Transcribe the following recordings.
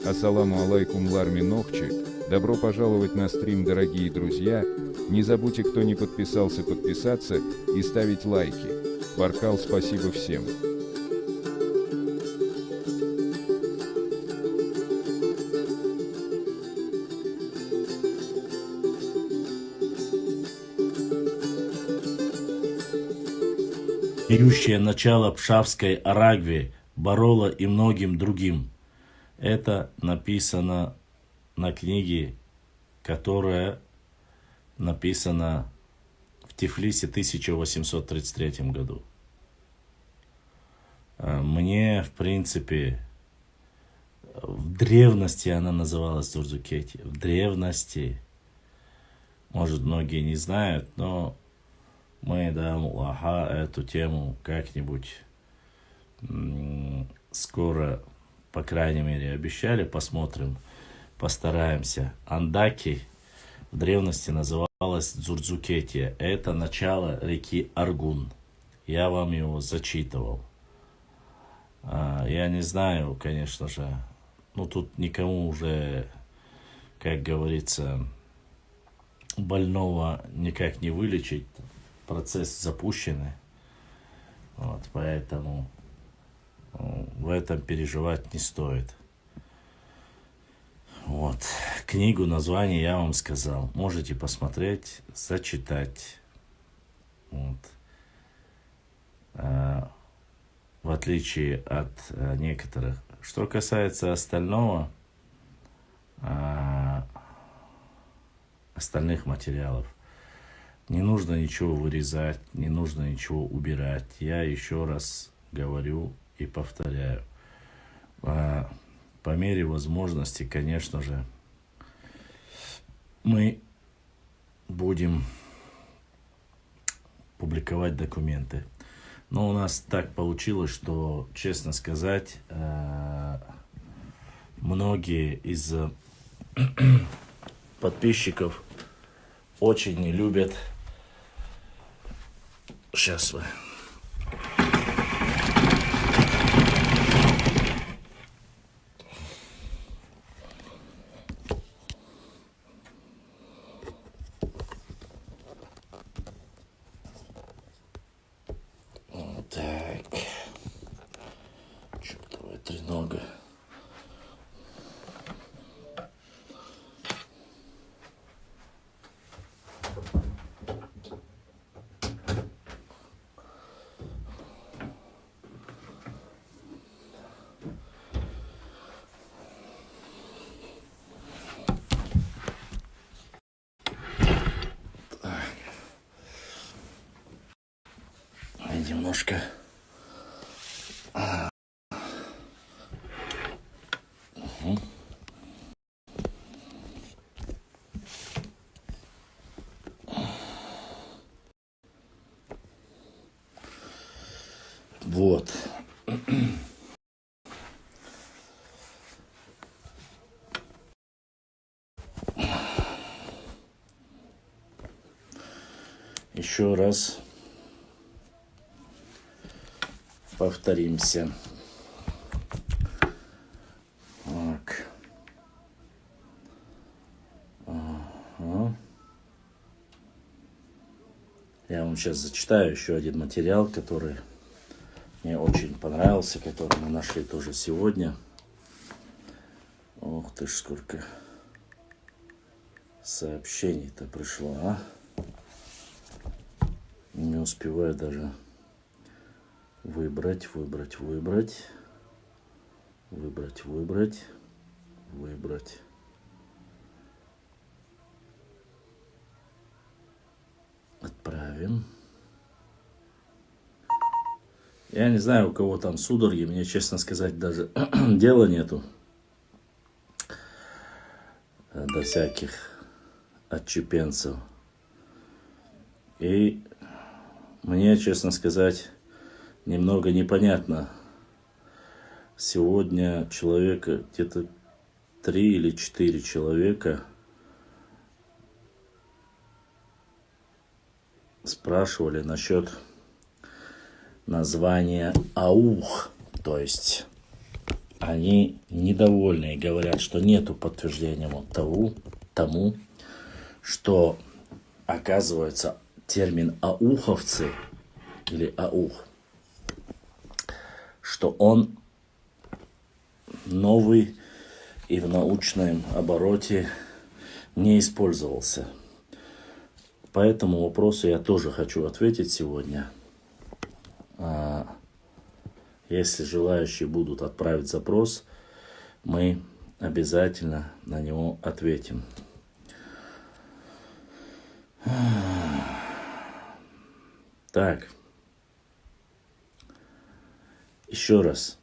Ассаламу алейкум Ларми Нохчи, добро пожаловать на стрим, дорогие друзья. Не забудьте, кто не подписался, подписаться и ставить лайки. Баркал, спасибо всем. Берущее начало Пшавской Арагве, Барола и многим другим. Это написано на книге, которая написана в Тифлисе в 1833 году. Мне, в принципе, в древности она называлась Дзурдзукетия. В древности, может, многие не знают, но мы дам Аллаха эту тему как-нибудь скоро, по крайней мере, обещали, посмотрим, постараемся. Андаки в древности называлась Дзурдзукетия. Это начало реки Аргун. Я вам его зачитывал. Я не знаю, конечно же, тут никому уже, как говорится, больного никак не вылечить. Процесс запущенный. Поэтому в этом переживать не стоит. Книгу, название я вам сказал. Можете посмотреть, зачитать. В отличие от некоторых. Что касается остального, остальных материалов, не нужно ничего вырезать, не нужно ничего убирать. Я еще раз говорю и повторяю. По мере возможности, конечно же, мы будем публиковать документы. Но у нас так получилось, что, честно сказать, многие из подписчиков очень не любят. Сейчас вы. Так. Чертова тренога. Немножко еще раз повторимся. Так. Я вам сейчас зачитаю еще один материал, который мне очень понравился, который мы нашли тоже сегодня. Ох ты ж, сколько сообщений-то пришло, а? Не успеваю даже выбрать. Отправим. Я не знаю, у кого там судороги, мне, честно сказать, даже дела нету до всяких отчепенцев. И мне, честно сказать, немного непонятно. Сегодня человека, где-то 3 или 4 человека спрашивали насчет названия аух, то есть они недовольны и говорят, что нету подтверждения тому, что, оказывается, термин ауховцы или аух, что он новый и в научном обороте не использовался. По этому вопросу я тоже хочу ответить сегодня. Если желающие будут отправить запрос, мы обязательно на него ответим. Так. Еще раз.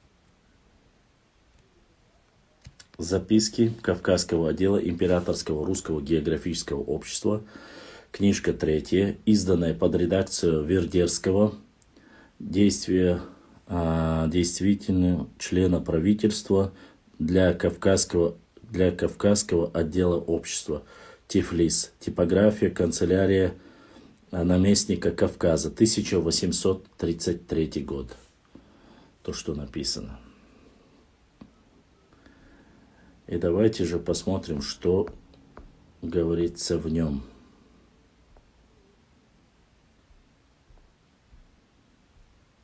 Записки Кавказского отдела Императорского русского географического общества. Книжка 3, изданная под редакцию Вердерского, действительно члена правительства для Кавказского отдела общества. Тифлис. Типография, канцелярия наместника Кавказа. 1833 год. То, что написано. И давайте же посмотрим, что говорится в нем.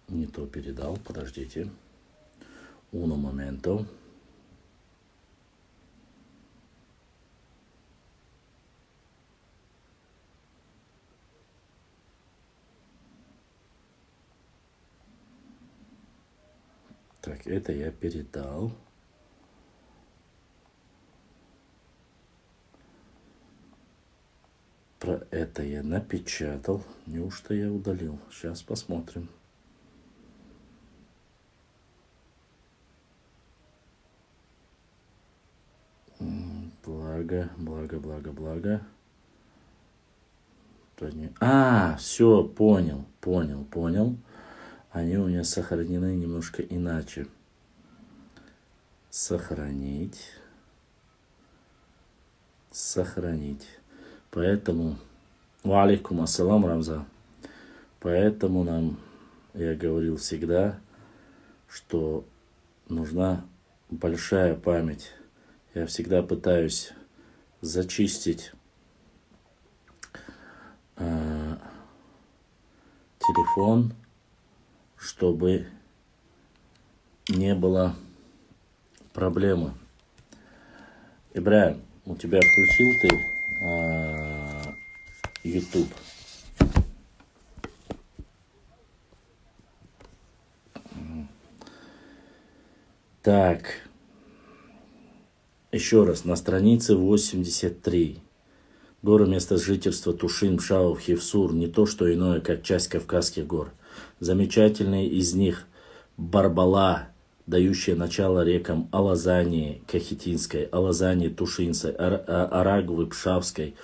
Не то передал, подождите. Uno momento. Так, это я передал. Про это я напечатал. Неужто я удалил? Сейчас посмотрим. Благо. Все, понял. Они у меня сохранены немножко иначе. Сохранить. Поэтому, валейкум ассалам, Рамза. Поэтому я говорил всегда, что нужна большая память. Я всегда пытаюсь зачистить телефон, чтобы не было проблемы. Ибрahim, у тебя включил ты YouTube? Так. Еще раз, на странице 83. Горы места жительства Тушин, Пшаув, Хевсур не то что иное, как часть Кавказских гор. Замечательные из них Барбала, дающая начало рекам Алазании Кахетинской, Алазании Тушинской, Арагвы Пшавской,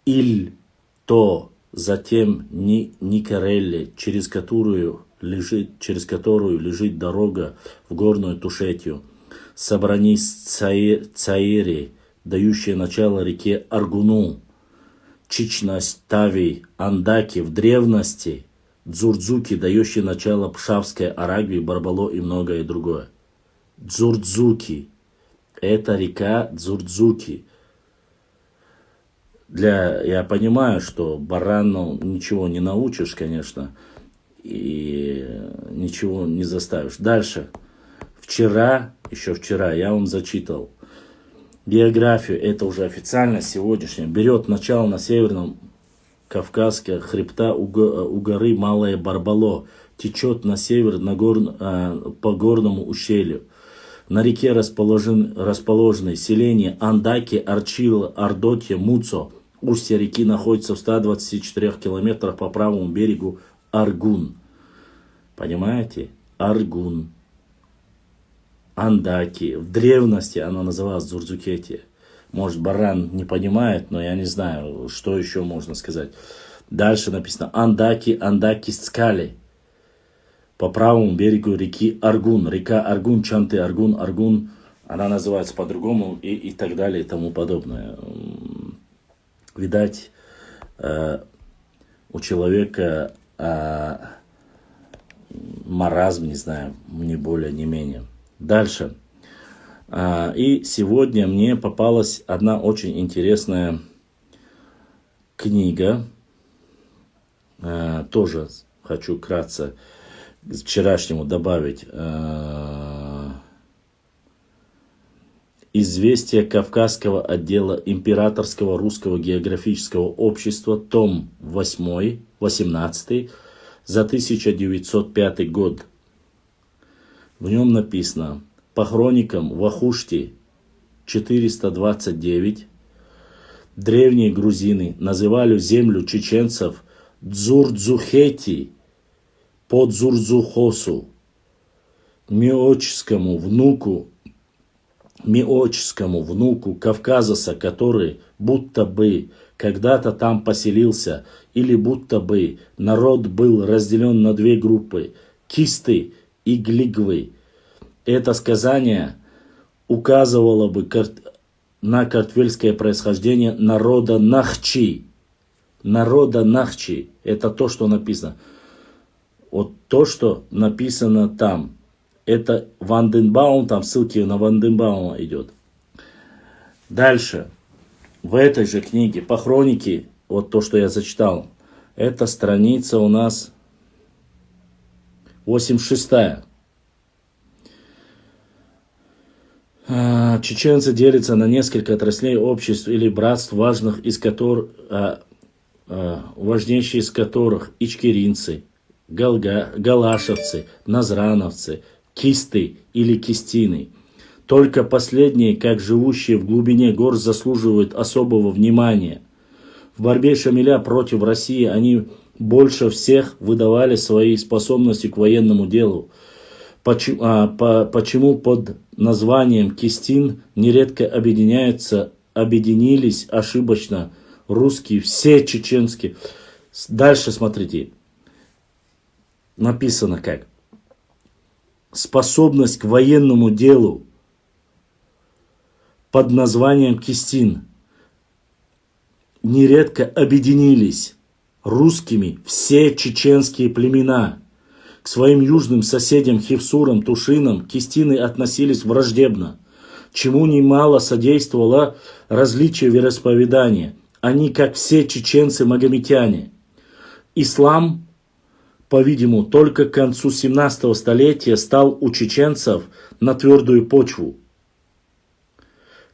Иль-То, затем Никарелли, через которую лежит дорога в горную Тушетию, Собранис Цаири, дающая начало реке Аргуну, Чичность, Тави, Андаки в древности, Дзурдзуки, дающие начало Пшавской Арагвии, Барбало и многое другое. Дзурдзуки. Это река Дзурдзуки. Я понимаю, что барану ничего не научишь, конечно, и ничего не заставишь. Дальше. Еще вчера я вам зачитал географию, это уже официально сегодняшнее. Берет начало на северном Кавказском хребта у горы Малое Барбало, течет на север по горному ущелью. На реке расположены селения Андаки, Арчила, Ардотья, Муцо. Устье реки находится в 124 километрах по правому берегу Аргун. Понимаете? Аргун. Андаки. В древности она называлась Дзурдзукетия. Может, баран не понимает, но я не знаю, что еще можно сказать. Дальше написано Андаки Скали. По правому берегу реки Аргун. Река Аргун, Чанты Аргун. Она называется по-другому и так далее и тому подобное. Видать, у человека маразм, не знаю, не более, не менее. Дальше. И сегодня мне попалась одна очень интересная книга. Тоже хочу вкратце к вчерашнему добавить. Известие Кавказского отдела Императорского русского географического общества, том 8, 18, за 1905 год. В нем написано: по хроникам Вахушти 429 древние грузины называли землю чеченцев Дзурдзухети по Дзурдзухосу, миочскому внуку Кавказаса, который будто бы когда-то там поселился, или будто бы народ был разделен на две группы – кисты и глигвы. Это сказание указывало бы на картвельское происхождение народа Нахчи. Народа Нахчи – это то, что написано. Вот то, что написано там. Это Ванденбаум, там ссылки на Ванденбаума идет. Дальше. В этой же книге по хронике, вот то, что я зачитал, это страница у нас 86. Чеченцы делятся на несколько отраслей обществ или братств, важнейшие из которых ичкеринцы, галашевцы, назрановцы, кисты или кистины. Только последние, как живущие в глубине гор, заслуживают особого внимания. В борьбе Шамиля против России они больше всех выдавали свои способности к военному делу. Почему под названием Кистин нередко объединились ошибочно русские, все чеченские. Дальше смотрите. Написано как: способность к военному делу под названием Кистин нередко объединились русскими все чеченские племена. К своим южным соседям Хевсурам, Тушинам кистины относились враждебно, чему немало содействовало различие вероисповедания. Они, как все чеченцы, магометяне. Ислам, по-видимому, только к концу 17 столетия стал у чеченцев на твердую почву.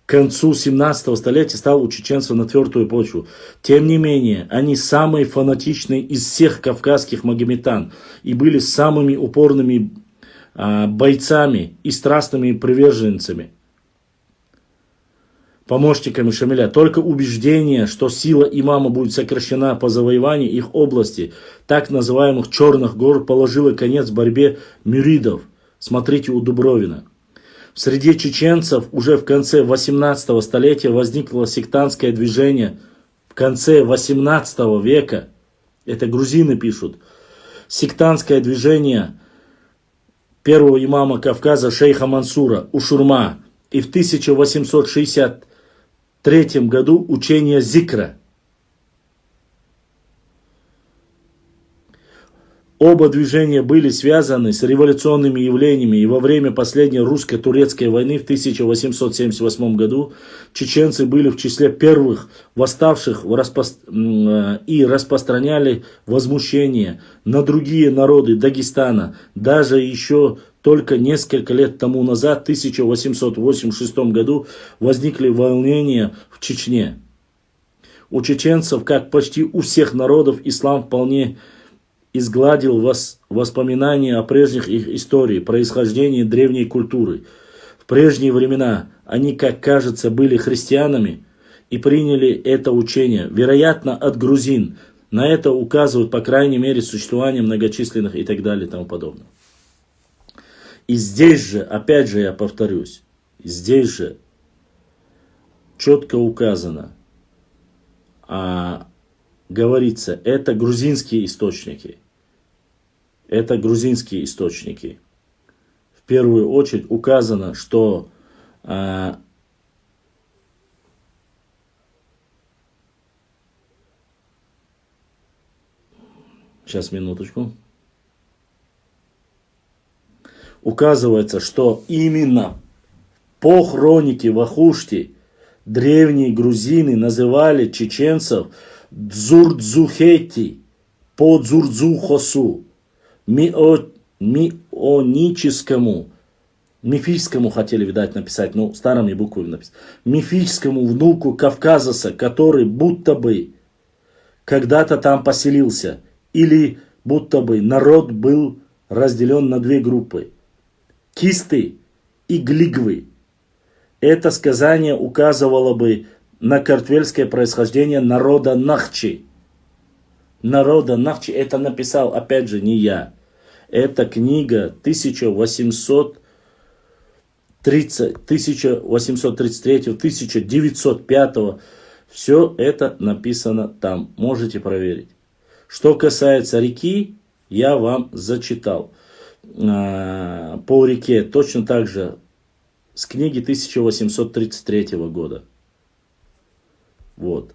К концу 17 столетия стал у чеченцев на твердую почву. Тем не менее, они самые фанатичные из всех кавказских магометан и были самыми упорными бойцами и страстными приверженцами, помощниками Шамиля. Только убеждение, что сила имама будет сокращена по завоеванию их области, так называемых Черных гор, положило конец борьбе мюридов. Смотрите у Дубровина. В среде чеченцев уже в конце 18 столетия возникло сектантское движение. В конце 18 века, это грузины пишут, сектантское движение первого имама Кавказа шейха Мансура Ушурма. И в 1863 году учение Зикра. Оба движения были связаны с революционными явлениями, и во время последней русско-турецкой войны в 1878 году чеченцы были в числе первых восставших и распространяли возмущение на другие народы Дагестана. Даже еще только несколько лет тому назад, в 1886 году, возникли волнения в Чечне. У чеченцев, как почти у всех народов, ислам вполне изгладил воспоминания о прежних их истории, происхождении древней культуры. В прежние времена они, как кажется, были христианами и приняли это учение, вероятно, от грузин. На это указывают, по крайней мере, существование многочисленных и так далее и тому подобное. И здесь же, опять же я повторюсь, здесь же четко указано, говорится, это грузинские источники. Это грузинские источники. В первую очередь указано, что сейчас, минуточку. Указывается, что именно По хронике Вахушти древние грузины называли чеченцев Дзурдзухети по Дзурдзухосу, мифическому, хотели, видать, написать, но старыми буквами написать, мифическому внуку Кавказаса, который будто бы когда-то там поселился, или будто бы народ был разделен на две группы – кисты и глигвы. Это сказание указывало бы на картвельское происхождение народа Нахчи. Народа Нахчи, это написал, опять же, не я. Это книга 1833-1905. Все это написано там. Можете проверить. Что касается реки, я вам зачитал. По реке точно так же с книги 1833 года. Вот.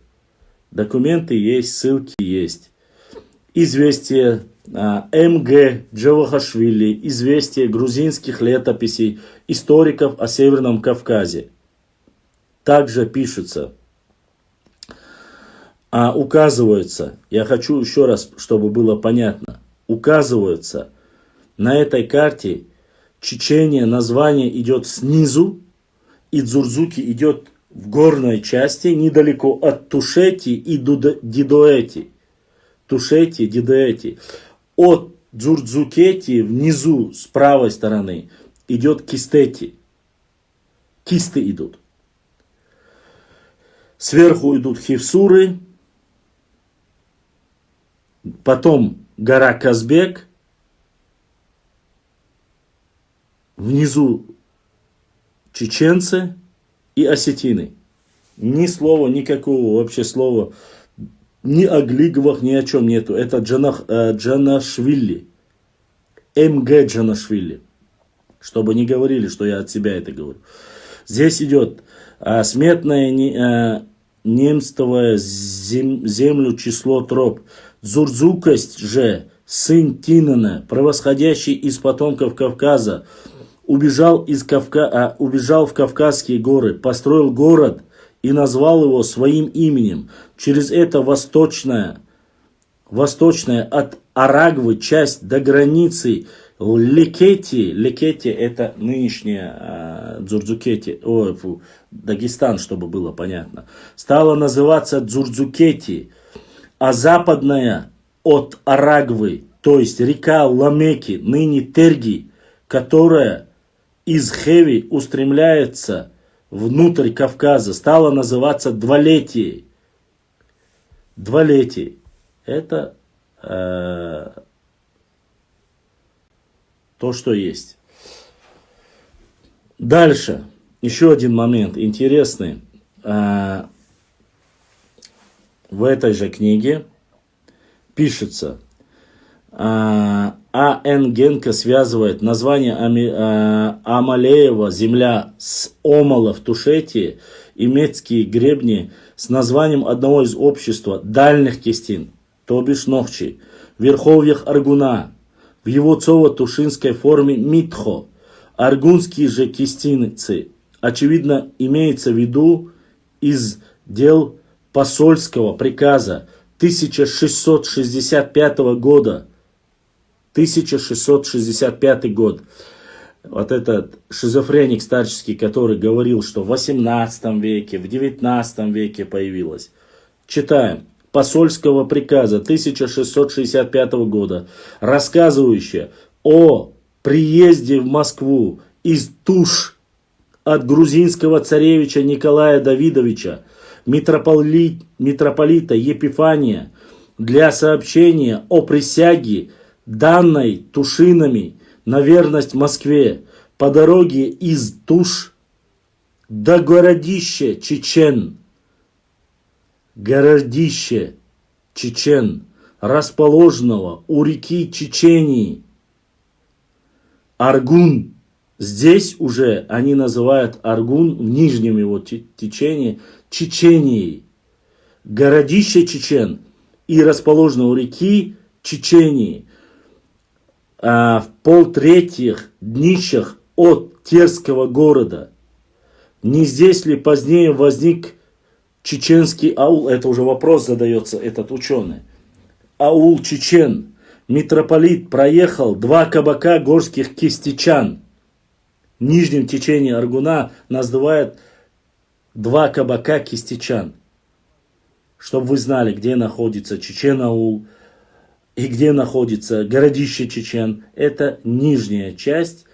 Документы есть, ссылки есть. Известие М.Г. Джавахашвили, известие грузинских летописей, историков о Северном Кавказе. Также пишется, указывается, я хочу еще раз, чтобы было понятно, указывается на этой карте Чечения, название идет снизу, и Дзурдзуки идет в горной части, недалеко от Тушети и Дидоэти. Тушети, Дидоэти. От Дзурдзукети внизу, с правой стороны, идет Кистети. Кисты идут. Сверху идут Хивсуры, потом гора Казбек, внизу чеченцы и осетины. Ни слова, никакого вообще слова, ни о глигвах, ни о чем нету. Это Джанашвили. М.Г. Джанашвили. Чтобы не говорили, что я от себя это говорю. Здесь идет сметное немствовое землю число троп. Дзурдзукость же, сын Тинана, превосходящий из потомков Кавказа, убежал в Кавказские горы, построил город и назвал его своим именем. Через это восточная от Арагвы часть до границы Лекети это нынешняя Дзурдзукети, Дагестан, чтобы было понятно, стала называться Дзурдзукети, а западная от Арагвы, то есть река Ламеки, ныне Терги, которая из Хеви устремляется внутрь Кавказа, стала называться Двалетией. Двалетией. Это то, что есть. Дальше. Еще один момент интересный. В этой же книге пишется, А.Н. Генка связывает название Амалеева земля с Омала в Тушетии и Мецкие гребни с названием одного из общества дальних кистин, то бишь Нохчи, в верховьях Аргуна, в его цово-тушинской форме Митхо. Аргунские же кистинцы, очевидно, имеется в виду из дел посольского приказа 1665 года. 1665 год. Вот этот шизофреник старческий, который говорил, что в 18 веке, в 19 веке появилось. Читаем. Посольского приказа 1665 года, рассказывающая о приезде в Москву из Туш от грузинского царевича Николая Давидовича, митрополита Епифания, для сообщения о присяге, данной Тушинами на верность Москве по дороге из Туш до городища Чечен. Городище Чечен, расположенного у реки Чечении. Аргун. Здесь уже они называют Аргун в нижнем его течении Чеченией. Городище Чечен и расположено у реки Чечении. В полтретьих днищах от Терского города. Не здесь ли позднее возник чеченский аул? Это уже вопрос задается этот ученый. Аул чечен. Митрополит проехал 2 кабака горских кистичан. В нижнем течении Аргуна называют 2 кабака кистичан. Чтобы вы знали, где находится Чечен-аул и где находится городище Чечен. Это нижняя часть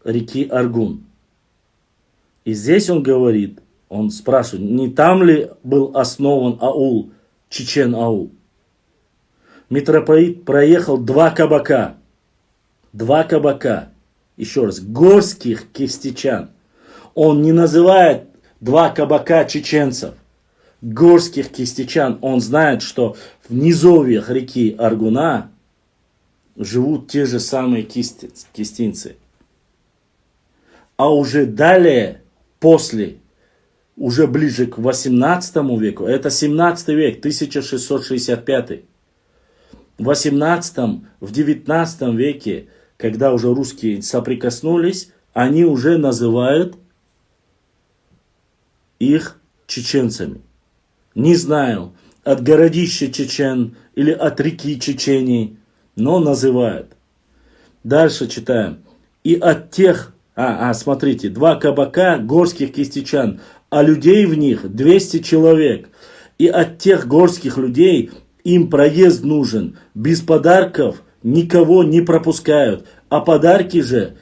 реки Аргун. И здесь он говорит, он спрашивает, не там ли был основан аул, Чечен-аул? Митрополит проехал 2 кабака. 2 кабака. Еще раз, горских кистичан. Он не называет 2 кабака чеченцев. Горских кистичан. Он знает, что в низовьях реки Аргуна живут те же самые кистинцы. А уже далее, после, уже ближе к 18 веку, это 17 век, 1665. В 18, в 19 веке, когда уже русские соприкоснулись, они уже называют их чеченцами. Не знаю, от городища Чечен или от реки Чечении, но называют. Дальше читаем. И от тех, смотрите, 2 кабака горских кистичан, а людей в них 200 человек. И от тех горских людей им проезд нужен, без подарков никого не пропускают, а подарки же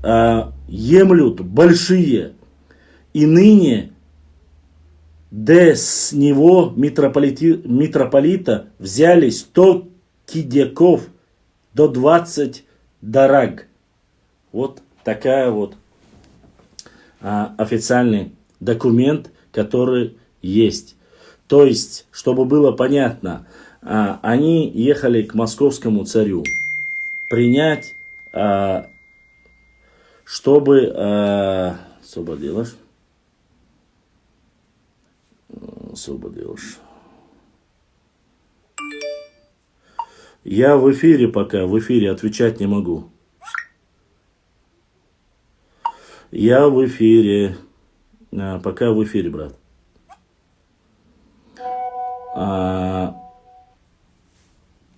емлют большие. И ныне с него митрополита взяли 100 кидяков до 20 дараг. Вот такая вот официальный документ, который есть. То есть, чтобы было понятно, они ехали к московскому царю принять, чтобы... Освободилось. Я в эфире пока, в эфире отвечать не могу. Я в эфире. Пока в эфире, брат.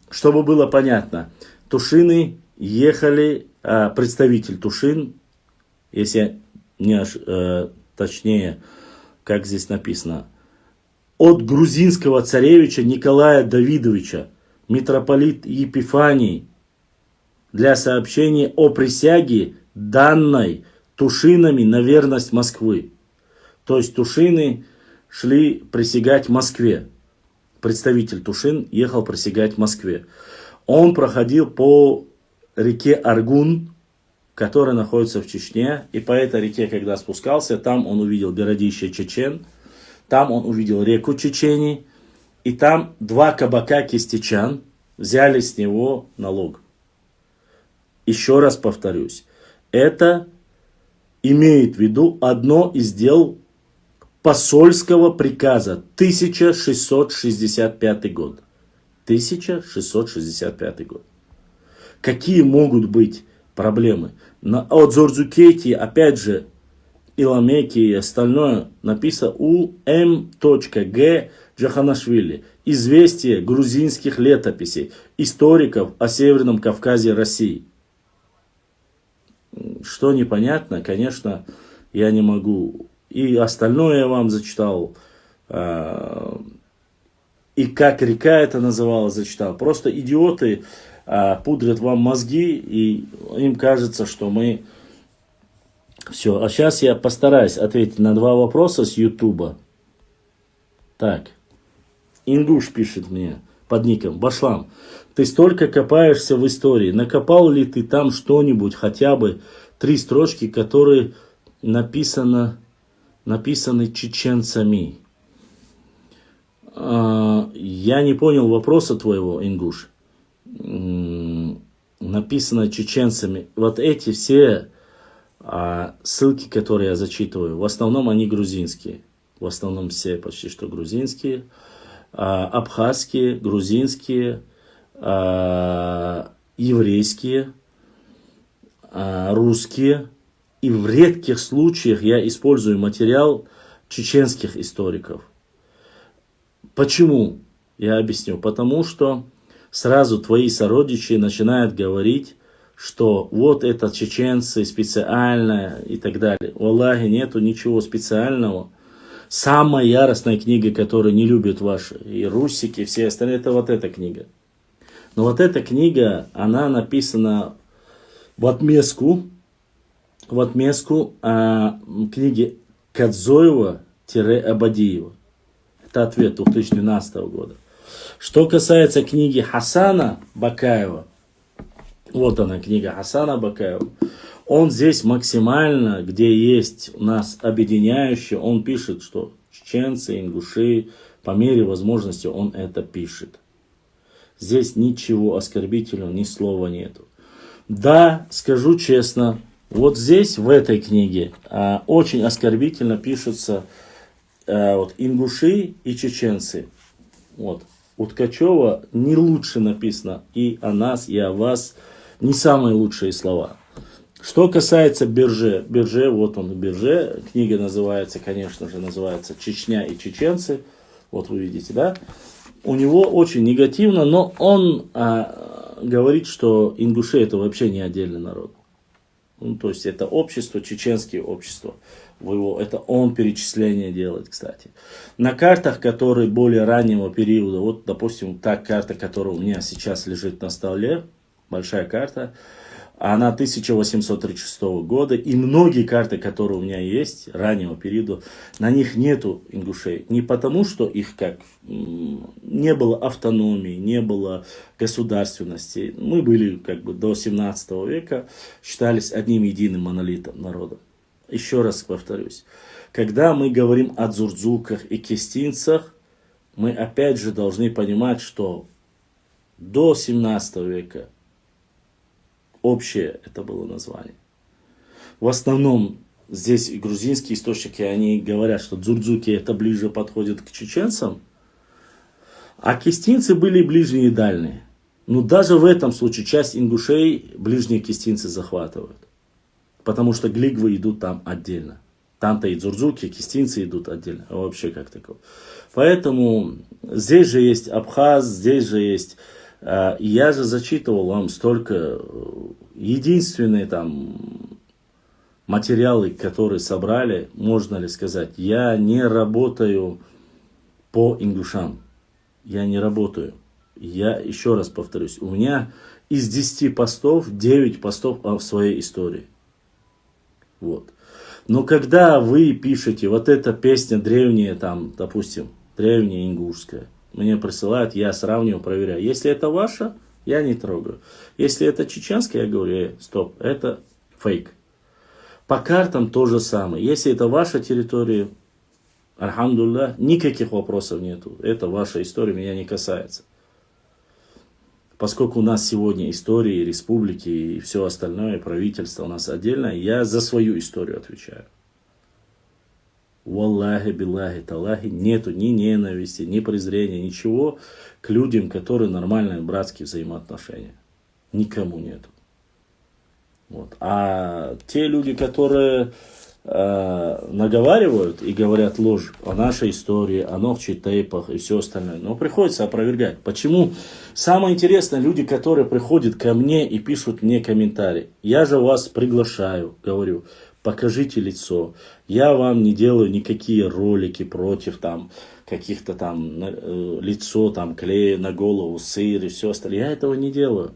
Чтобы было понятно, Тушины ехали, представитель Тушин, если не точнее, как здесь написано, от грузинского царевича Николая Давидовича, митрополит Епифаний, для сообщения о присяге, данной Тушинами на верность Москвы. То есть Тушины шли присягать Москве. Представитель Тушин ехал присягать Москве. Он проходил по реке Аргун, которая находится в Чечне. И по этой реке, когда спускался, там он увидел городище Чечен. Там он увидел реку Чечени. И там 2 кабака кистичан взяли с него налог. Еще раз повторюсь. Это имеет в виду одно из дел посольского приказа 1665 год. 1665 год. Какие могут быть проблемы? От Дзордзукетии, опять же, Иламеки и остальное написано у М.Г. Джаханашвили. Известие грузинских летописей, историков о Северном Кавказе России. Что непонятно, конечно, я не могу. И остальное я вам зачитал. И как река это называлась, зачитал. Просто идиоты пудрят вам мозги, и им кажется, что мы... Все, а сейчас я постараюсь ответить на 2 вопроса с Ютуба. Так, Ингуш пишет мне под ником: Башлам, ты столько копаешься в истории. Накопал ли ты там что-нибудь, хотя бы 3 строчки, которые написаны чеченцами? Я не понял вопроса твоего, Ингуш. Написано чеченцами. Вот эти все ссылки, которые я зачитываю, в основном они грузинские. В основном все почти что грузинские. Абхазские, грузинские, еврейские, русские И в редких случаях я использую материал чеченских историков. Почему? Я объясню. Потому что сразу твои сородичи начинают говорить, что вот это чеченцы специально и так далее. Валлахи, нету ничего специального. Самая яростная книга, которую не любят ваши, и русики, и все остальные, это вот эта книга. Но вот эта книга, она написана в отместку книги Кадзоева-Абадиева. Это ответ 2012 года. Что касается книги Хасана Бакаева, вот она, книга Хасана Бакаева. Он здесь максимально, где есть у нас объединяющее, он пишет, что чеченцы, ингуши, по мере возможности он это пишет. Здесь ничего оскорбительного, ни слова нету. Да, скажу честно, вот здесь, в этой книге, очень оскорбительно пишутся вот, ингуши и чеченцы. Вот. У Ткачева не лучше написано и о нас, и о вас, не самые лучшие слова. Что касается Берже, вот он, Берже, книга называется, конечно же, называется «Чечня и чеченцы», вот вы видите, да? У него очень негативно, но он говорит, что ингуши это вообще не отдельный народ. Ну, то есть это общество, чеченские общества. Это он перечисление делает, кстати. На картах, которые более раннего периода, вот, допустим, та карта, которая у меня сейчас лежит на столе, большая карта, она 1836 года, и многие карты, которые у меня есть, раннего периода, на них нету ингушей. Не потому, что их не было автономии, не было государственности. Мы были до 17 века, считались одним единым монолитом народом. Еще раз повторюсь, когда мы говорим о дзурдзуках и кистинцах, мы опять же должны понимать, что до 17 века общее это было название. В основном здесь и грузинские источники, они говорят, что дзурдзуки это ближе подходит к чеченцам, а кистинцы были ближние и дальние. Но даже в этом случае часть ингушей ближние кистинцы захватывают. Потому что глигвы идут там отдельно. Там-то и дзурдзуки, и кистинцы идут отдельно. А вообще как такое. Поэтому здесь же есть Абхаз, здесь же есть... Я же зачитывал вам столько... Единственные там материалы, которые собрали, можно ли сказать, я не работаю по ингушам. Я не работаю. Я еще раз повторюсь, у меня из 10 постов 9 постов о своей истории. Вот. Но когда вы пишете, вот эта песня древняя, там, допустим, древняя ингушская, мне присылают, я сравниваю, проверяю. Если это ваша, я не трогаю. Если это чеченская, я говорю, стоп, это фейк. По картам то же самое. Если это ваша территория, альхамдулилlah, никаких вопросов нету. Это ваша история, меня не касается. Поскольку у нас сегодня истории, республики и все остальное, правительство у нас отдельно, я за свою историю отвечаю. Валлахи, биллахи, талахи, нету ни ненависти, ни презрения, ничего к людям, которые нормальные братские взаимоотношения. Никому нету. Вот. А те люди, которые наговаривают и говорят ложь о нашей истории, о новчитейпах и все остальное, но приходится опровергать. Почему? Самое интересное, люди, которые приходят ко мне и пишут мне комментарии. Я же вас приглашаю, говорю, покажите лицо. Я вам не делаю никакие ролики против там каких-то там лицо, там клея на голову, сыр и все остальное. Я этого не делаю.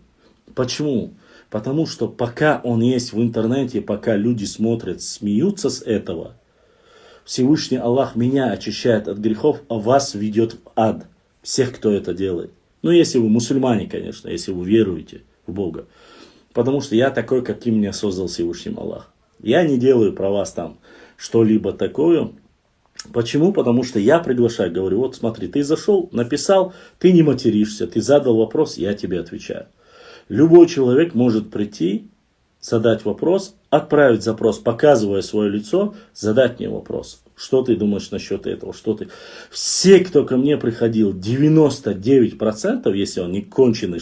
Почему? Потому что пока он есть в интернете, пока люди смотрят, смеются с этого, Всевышний Аллах меня очищает от грехов, а вас ведет в ад. Всех, кто это делает. Ну, если вы мусульмане, конечно, если вы веруете в Бога. Потому что я такой, каким меня создал Всевышний Аллах. Я не делаю про вас там что-либо такое. Почему? Потому что я приглашаю, говорю, вот смотри, ты зашел, написал, ты не материшься, ты задал вопрос, я тебе отвечаю. Любой человек может прийти задать вопрос, отправить запрос, показывая свое лицо, задать мне вопрос. Что ты думаешь насчет этого? Что ты... Все, кто ко мне приходил, 99%, если он не конченый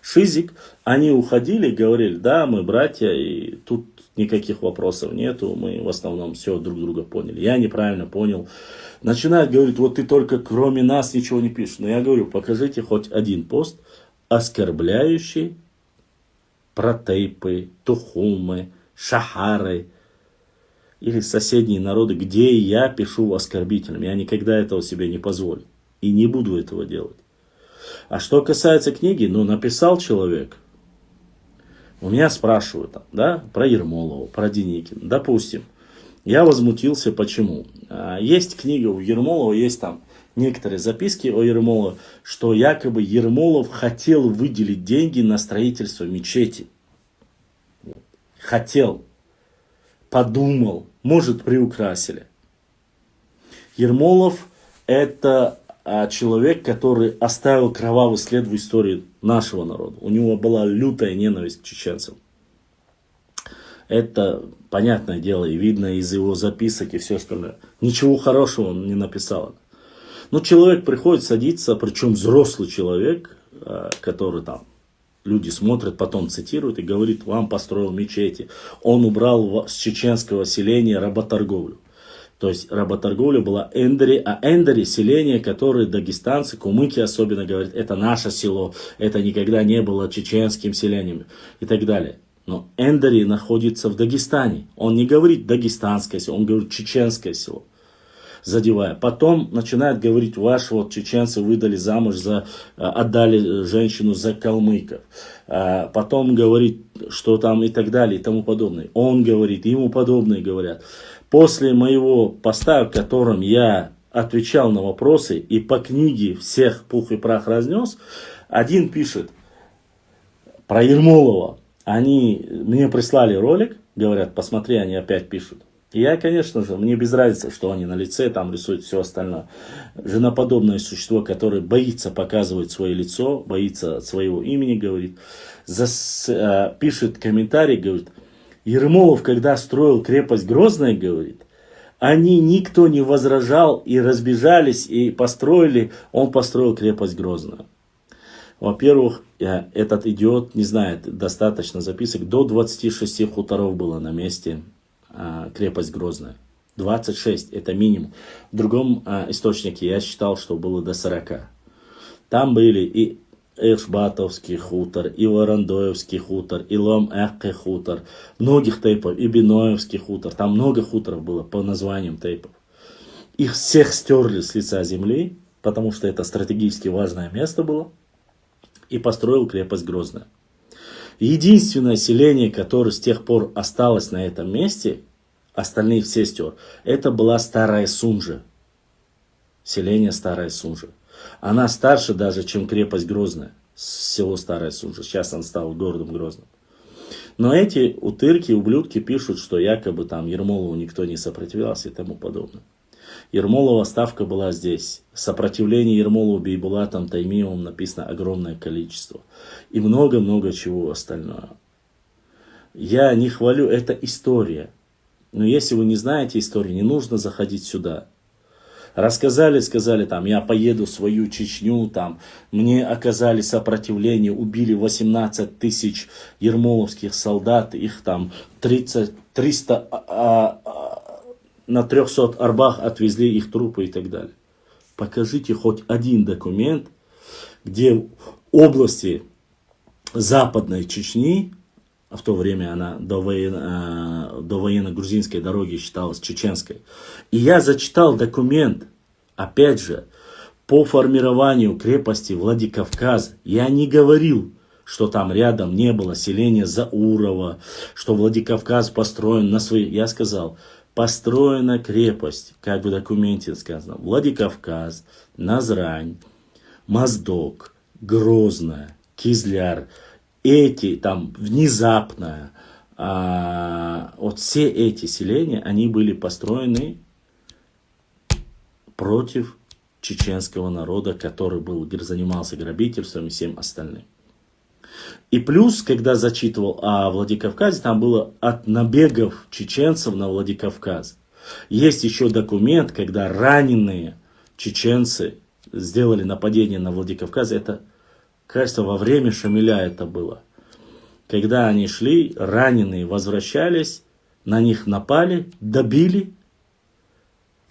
шизик, они уходили и говорили, да, мы братья, и тут никаких вопросов нету, мы в основном все друг друга поняли. Я неправильно понял. Начинают говорить, вот ты только кроме нас ничего не пишешь. Но я говорю, покажите хоть один пост, оскорбляющий про тейпы, тухумы, шахары или соседние народы, где я пишу оскорбительным. Я никогда этого себе не позволю. И не буду этого делать. А что касается книги, ну, написал человек. У меня спрашивают, там, да, про Ермолова, про Деникина. Допустим, я возмутился, почему. Есть книга у Ермолова, есть там некоторые записки о Ермолове, что якобы Ермолов хотел выделить деньги на строительство мечети. Хотел, подумал, может, приукрасили. Ермолов это человек, который оставил кровавый след в истории нашего народа. У него была лютая ненависть к чеченцам. Это понятное дело и видно из его записок и все остальное. Ничего хорошего он не написал. Но человек приходит, садится, причем взрослый человек, который там, люди смотрят, потом цитируют и говорит, вам построил мечети. Он убрал с чеченского селения работорговлю. То есть работорговля была Эндери, а Эндери селение, которое дагестанцы, кумыки особенно говорят, это наше село, это никогда не было чеченским селением и так далее. Но Эндери находится в Дагестане. Он не говорит дагестанское село, он говорит чеченское село. Задевая. Потом начинает говорить, ваши вот чеченцы выдали замуж, отдали женщину за калмыков. Потом говорит, что там и так далее и тому подобное. Он говорит, ему подобные говорят. После моего поста, в котором я отвечал на вопросы и по книге всех пух и прах разнес, один пишет про Ермолова. Они мне прислали ролик, говорят, посмотри, они опять пишут. И я, конечно же, мне без разницы, что они на лице там рисуют все остальное. Женоподобное существо, которое боится показывать свое лицо, боится своего имени, говорит, пишет комментарий, говорит, Ермолов, когда строил крепость Грозная, говорит, они никто не возражал и разбежались и построили, он построил крепость Грозную. Во-первых, этот идиот не знает достаточно записок, до 26 хуторов было на месте крепость Грозная. 26, это минимум. В другом источнике я считал, что было до 40. Там были и Эшбатовский хутор, и Варандоевский хутор, и Лом-Эхке хутор, многих тейпов, и Биноевский хутор. Там много хуторов было по названиям тейпов. Их всех стерли с лица земли, потому что это стратегически важное место было, и построил крепость Грозная. Единственное селение, которое с тех пор осталось на этом месте, остальные все стер, это была Старая Сунжа. Селение Старая Сунжа. Она старше даже, чем крепость Грозная, село Старая Сунжа. Сейчас он стал городом Грозным. Но эти утырки, ублюдки пишут, что якобы там Ермолову никто не сопротивлялся и тому подобное. Ермолова ставка была здесь. Сопротивление Ермолову Бейбулатом, Таймиевым написано огромное количество. И много-много чего остального. Я не хвалю, это история. Но если вы не знаете историю, не нужно заходить сюда. Рассказали, сказали, там, я поеду в свою Чечню, там, мне оказали сопротивление, убили 18 тысяч ермоловских солдат, их там 300 на 300 арбах отвезли их трупы и так далее. Покажите хоть один документ, где в области Западной Чечни, в то время она до военно-грузинской дороги считалась чеченской. И я зачитал документ, опять же, по формированию крепости Владикавказ. Я не говорил, что там рядом не было селения Заурова, что Владикавказ построен на свои... Я сказал, построена крепость, как в документе сказано, Владикавказ, Назрань, Моздок, Грозная, Кизляр. Эти там внезапно, вот все эти селения, они были построены против чеченского народа, который занимался грабительством и всем остальным. И плюс, когда зачитывал о Владикавказе, там было от набегов чеченцев на Владикавказ. Есть еще документ, когда раненые чеченцы сделали нападение на Владикавказ. Это, кажется, во время Шамиля это было. Когда они шли, раненые возвращались, на них напали, добили.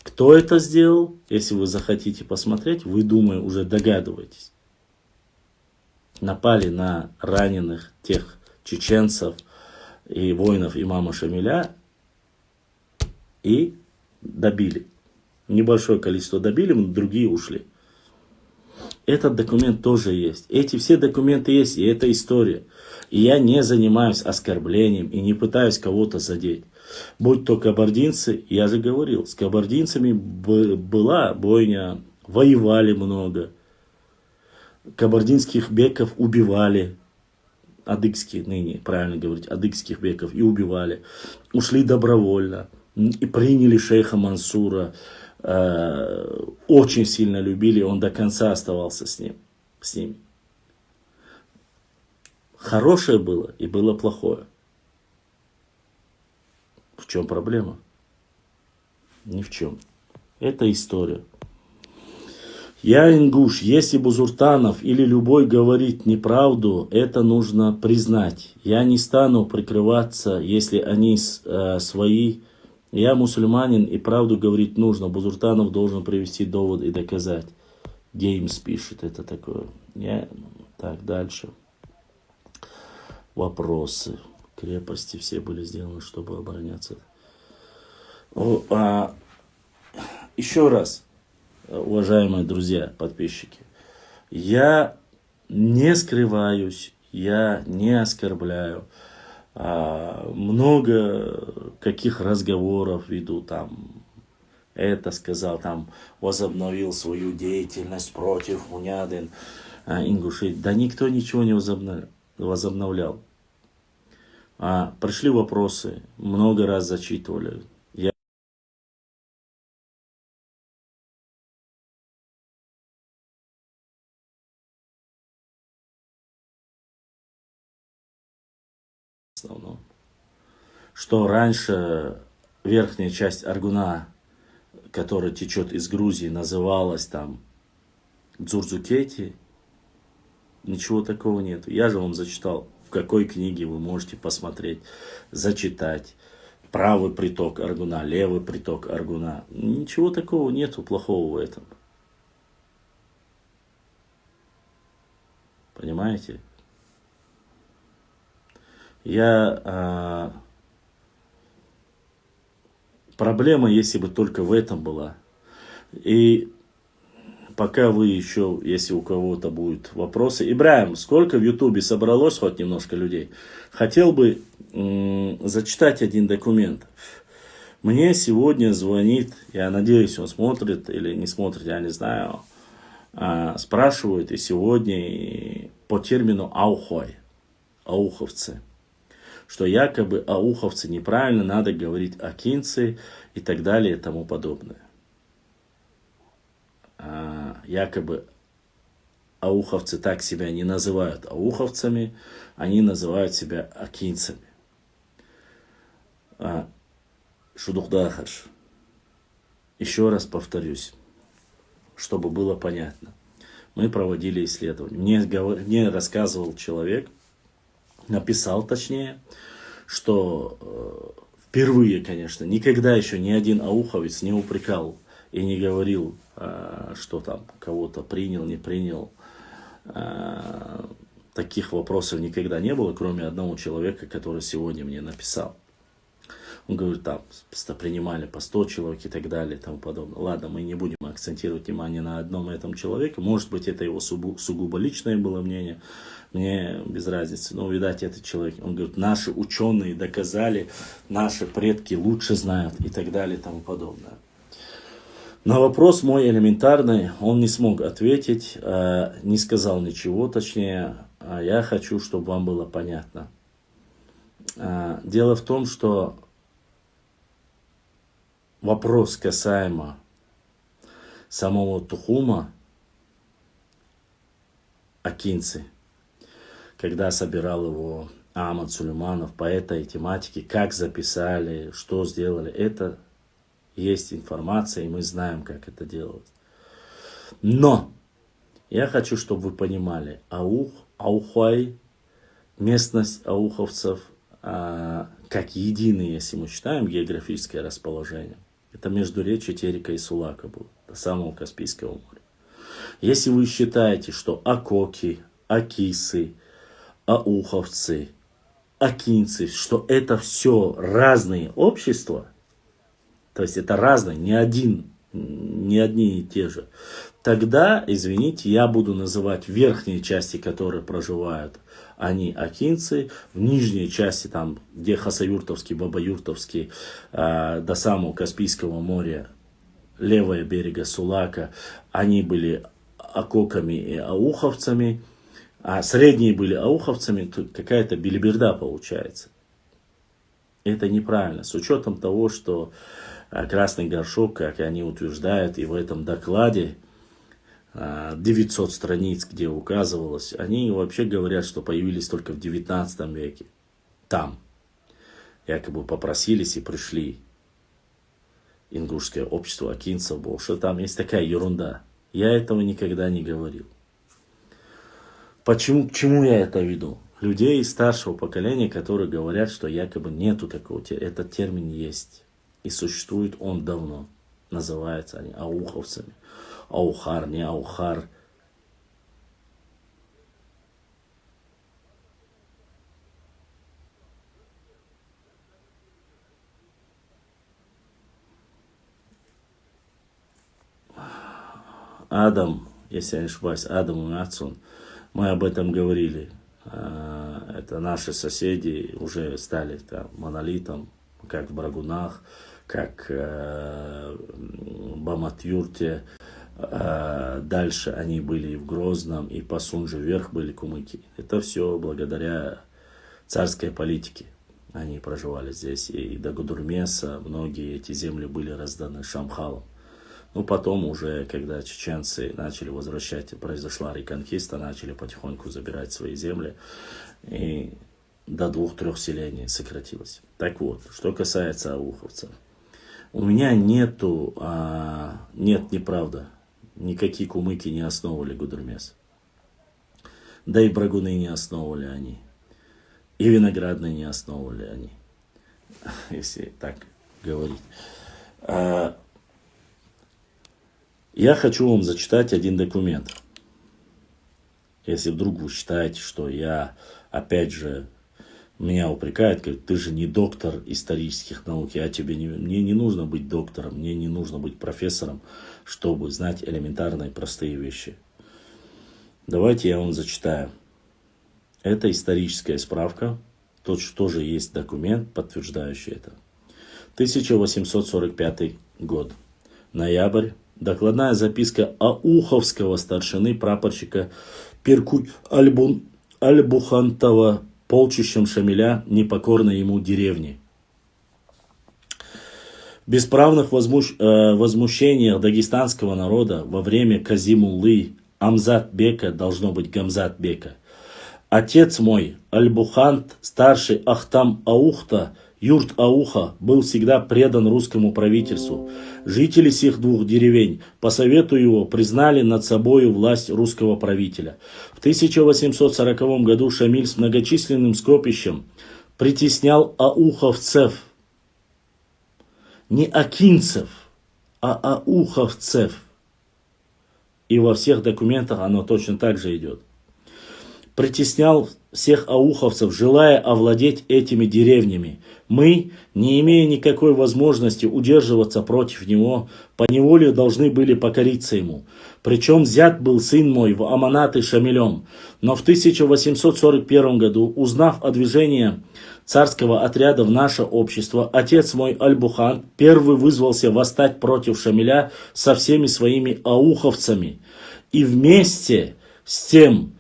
Кто это сделал? Если вы захотите посмотреть, вы, думаю, уже догадываетесь. Напали на раненых тех чеченцев и воинов имама Шамиля и добили. Небольшое количество добили, но другие ушли. Этот документ тоже есть. Эти все документы есть, и это история. И я не занимаюсь оскорблением и не пытаюсь кого-то задеть. Будь то кабардинцы, я же говорил, с кабардинцами была бойня, воевали много. Кабардинских беков убивали, адыгские ныне, правильно говорить, адыгских беков и убивали. Ушли добровольно и приняли шейха Мансура, очень сильно любили, он до конца оставался с ними. Хорошее было и было плохое. В чем проблема? Ни в чем. Это история. Я ингуш, если Бузуртанов или любой говорит неправду, это нужно признать. Я не стану прикрываться, если они свои. Я мусульманин, и правду говорить нужно. Бузуртанов должен привести довод и доказать. Геймс пишет это такое. Так, дальше. Вопросы. Крепости все были сделаны, чтобы обороняться. Еще раз. Уважаемые друзья, подписчики, я не скрываюсь, я не оскорбляю. Много каких разговоров веду, там, это сказал, там, возобновил свою деятельность против Мунядин, ингушей. Да никто ничего не возобновлял. Пришли вопросы, много раз зачитывали. Основном. Что раньше верхняя часть Аргуна, которая течет из Грузии, называлась там Дзурзукети, ничего такого нет. Я же вам зачитал, в какой книге вы можете посмотреть, зачитать. Правый приток Аргуна, левый приток Аргуна. Ничего такого нету плохого в этом. Понимаете? Проблема, если бы только в этом была. И пока вы еще, если у кого-то будут вопросы. Ибраим, сколько в Ютубе собралось хоть немножко людей? Хотел бы зачитать один документ. Мне сегодня звонит, я надеюсь, он смотрит или не смотрит, я не знаю. Спрашивают и сегодня по термину аухой, ауховцы. Что якобы ауховцы неправильно, надо говорить акинцы и так далее и тому подобное. Якобы ауховцы так себя не называют ауховцами, они называют себя акинцами. Шудухдахаш. Еще раз повторюсь, чтобы было понятно. Мы проводили исследование. Мне рассказывал человек, написал точнее, что впервые, конечно, никогда еще ни один ауховец не упрекал и не говорил, что там кого-то принял, не принял. Таких вопросов никогда не было, кроме одного человека, который сегодня мне написал. Он говорит, там принимали по 100 человек и так далее и тому подобное. Ладно, мы не будем акцентировать внимание на одном этом человеке. Может быть, это его сугубо личное было мнение. Мне без разницы. Но, видать, этот человек, он говорит, наши ученые доказали, наши предки лучше знают и так далее и тому подобное. На вопрос мой элементарный он не смог ответить, не сказал ничего, точнее. Я хочу, чтобы вам было понятно. Дело в том, что вопрос касаемо самого Тухума, акинцы, когда собирал его Ахмад Сулейманов по этой тематике, как записали, что сделали, это есть информация, и мы знаем, как это делать. Но я хочу, чтобы вы понимали, Аухай, местность ауховцев, как единый, если мы считаем географическое расположение, это междуречье Терека и Сулака было, до самого Каспийского моря. Если вы считаете, что акоки, акисы, ауховцы, акинцы, что это все разные общества, то есть это разные, не одни и те же, тогда, извините, я буду называть верхние части, которые проживают, они акинцы, в нижней части, там, где Хасавюртовский, Бабаюртовский, до самого Каспийского моря, левого берега Сулака, они были акоками и ауховцами, а средние были ауховцами, тут какая-то белиберда получается. Это неправильно, с учетом того, что красный горшок, как они утверждают, и в этом докладе 900 страниц, где указывалось, они вообще говорят, что появились только в 19 веке. Там якобы попросились и пришли ингушское общество акинцев, что там есть такая ерунда. Я этого никогда не говорил. Почему, к чему я это веду? Людей старшего поколения, которые говорят, что якобы нету такого термина. Этот термин есть. И существует он давно. Называются они ауховцами. Аухар, не аухар. Адам, если я не ошибаюсь, Адам и Ацун, мы об этом говорили. Это наши соседи уже стали там монолитом, как в Брагунах, как в Бамат-Юрте. Дальше они были и в Грозном, и по Сунже вверх были кумыки. Это все благодаря царской политике. Они проживали здесь. И до Гудурмеса многие эти земли были разданы Шамхалом. Ну, потом уже, когда чеченцы начали возвращать, произошла реконкиста, начали потихоньку забирать свои земли, и до 2-3 селений сократилось. Так вот, что касается ауховцев. У меня нет, неправда, никакие кумыки не основывали Гудурмес. Да и Брагуны не основывали они. И Виноградные не основывали они. Если так говорить. Я хочу вам зачитать один документ. Если вдруг вы считаете, что я, опять же, меня упрекают, говорят, ты же не доктор исторических наук, мне не нужно быть доктором, мне не нужно быть профессором, чтобы знать элементарные простые вещи. Давайте я вам зачитаю. Это историческая справка, тоже есть документ, подтверждающий это. 1845 год, ноябрь. Докладная записка ауховского старшины прапорщика Перкуй Альбухантова полчищем Шамиля непокорной ему деревни. В бесправных возмущениях дагестанского народа во время Казимуллы Амзат-бека, должно быть Гамзат-бека, отец мой, Альбухант, старший Ахтам Аухта, Юрт Ауха, был всегда предан русскому правительству. Жители сих двух деревень по совету его признали над собою власть русского правителя. В 1840 году Шамиль с многочисленным скопищем притеснял ауховцев. Не акинцев, а ауховцев. И во всех документах оно точно так же идет. Притеснял всех ауховцев, желая овладеть этими деревнями. Мы, не имея никакой возможности удерживаться против него, поневоле должны были покориться ему. Причем взят был сын мой в аманаты Шамилем. Но в 1841 году, узнав о движении царского отряда в наше общество, отец мой Альбухан первый вызвался восстать против Шамиля со всеми своими ауховцами. И вместе с тем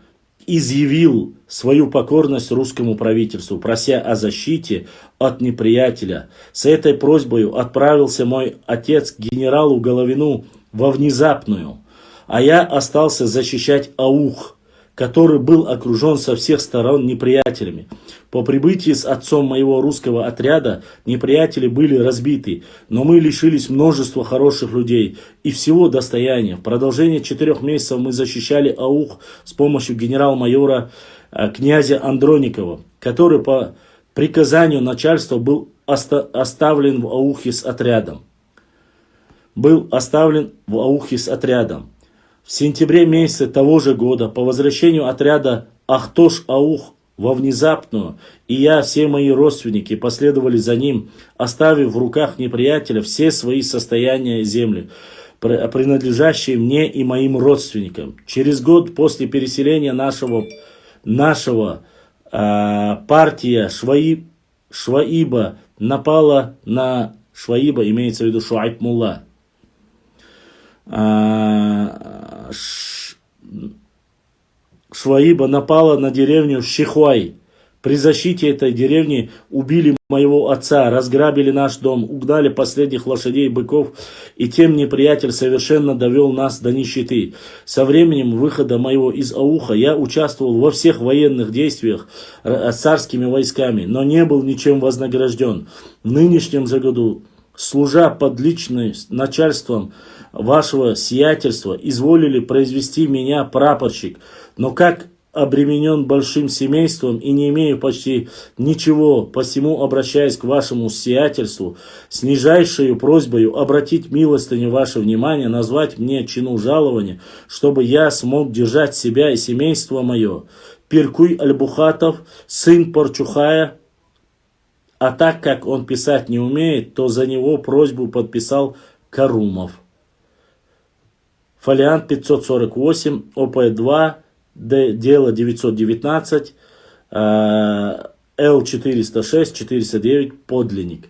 изъявил свою покорность русскому правительству, прося о защите от неприятеля. С этой просьбой отправился мой отец к генералу Головину во Внезапную, а я остался защищать аух, который был окружен со всех сторон неприятелями. По прибытии с отцом моего русского отряда неприятели были разбиты, но мы лишились множества хороших людей и всего достояния. В продолжение 4 месяцев мы защищали Аух с помощью генерал-майора князя Андроникова, который по приказанию начальства был оставлен в Аухе с отрядом. В сентябре месяце того же года, по возвращению отряда Ахтош-Аух во внезапную, и я, все мои родственники последовали за ним, оставив в руках неприятеля все свои состояния и земли, принадлежащие мне и моим родственникам. Через год после переселения нашего партия Шваиба напала на Шваиба, имеется в виду Шуайб Мулла. Шваиба напала на деревню Шихуай. При защите этой деревни убили моего отца, разграбили наш дом, угнали последних лошадей и быков, и тем неприятель совершенно довел нас до нищеты. Со временем выхода моего из Ауха я участвовал во всех военных действиях с царскими войсками, но не был ничем вознагражден. В нынешнем же году, служа под личным начальством вашего сиятельства, изволили произвести меня прапорщик, но как обременен большим семейством и не имею почти ничего, посему обращаясь к вашему сиятельству с нижайшей просьбою обратить милостыню ваше внимание, назвать мне чину жалования, чтобы я смог держать себя и семейство мое. Пиркуй Аль-Бухатов, сын Порчухая, а так как он писать не умеет, то за него просьбу подписал Карумов. Фолиант 548, ОП-2, дело 919, Л-406, 409, подлинник.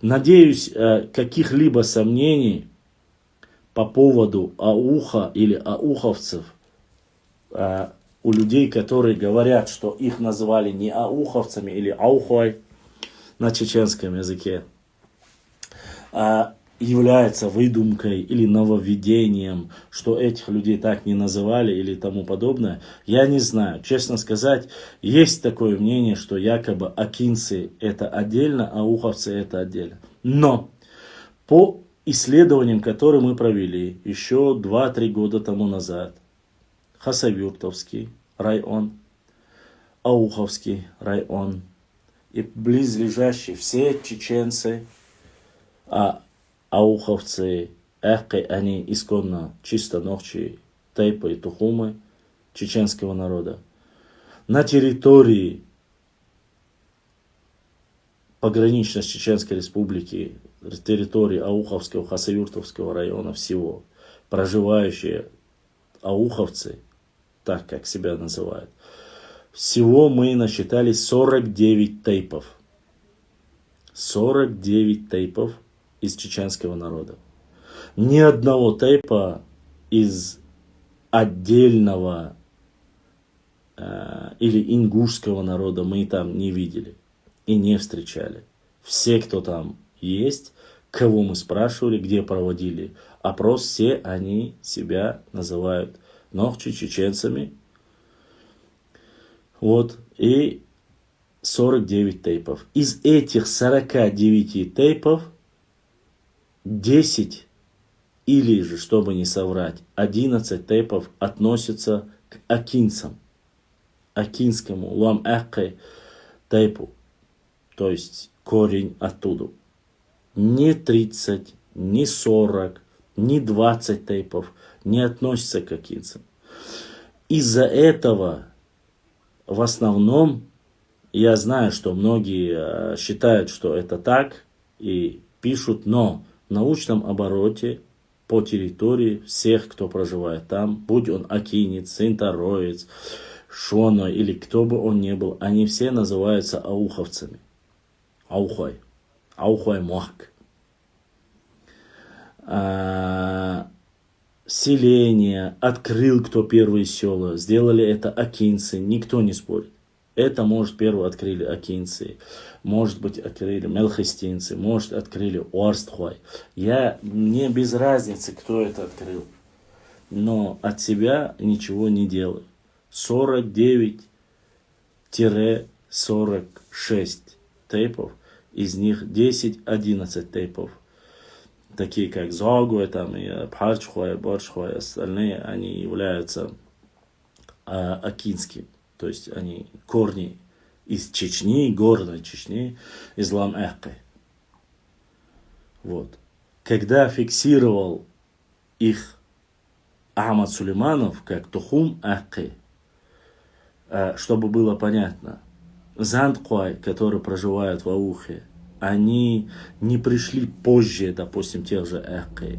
Надеюсь, каких-либо сомнений по поводу Ауха или ауховцев у людей, которые говорят, что их называли не ауховцами или аухой на чеченском языке, является выдумкой или нововведением, что этих людей так не называли или тому подобное, я не знаю. Честно сказать, есть такое мнение, что якобы акинцы это отдельно, а ауховцы это отдельно. Но по исследованиям, которые мы провели еще 2-3 года тому назад, Хасавюртовский район, Ауховский район и близлежащие все чеченцы, ауховцы, они исконно чистоногчие, тайпы и тухумы чеченского народа. На территории пограничной с Чеченской Республики, территории Ауховского, Хасавюртовского района всего, проживающие ауховцы, так как себя называют, всего мы насчитали 49 тайпов. 49 тайпов из чеченского народа. Ни одного тайпа из отдельного или ингушского народа мы там не видели и не встречали. Все, кто там есть, кого мы спрашивали, где проводили опрос, все они себя называют ногчи чеченцами. Вот. И 49 тейпов. Из этих 49 тейпов 10, или же, чтобы не соврать, 11 тейпов относятся к акинцам. Акинскому лам-экке тейпу. То есть корень оттуда. Ни 30, ни 40, ни 20 тейпов не относятся к акинцам. Из-за этого в основном я знаю, что многие считают, что это так и пишут, но в научном обороте по территории всех, кто проживает там, будь он акинец, синтароец, шоно или кто бы он ни был, они все называются ауховцами. Аухой. Аухой муак. Селение, открыл кто первые села, сделали это акинцы, никто не спорит. Это, может, первые открыли акинцы, может быть, открыли мелхистинцы, может, открыли уарстхуай. Мне без разницы, кто это открыл. Но от себя ничего не делаю. 49-46 тейпов, из них 10-11 тейпов, такие как Зогуэ, там, и Абхарчхуа, Борчхуа, и остальные, они являются акинскими, то есть они корни из Чечни, горной Чечни, Ислам Эхкы. Вот. Когда фиксировал их Ахмад Сулейманов как Тухум Эхкы, чтобы было понятно, Зандкуай, которые проживают в Аухе, они не пришли позже, допустим, тех же Эхкы,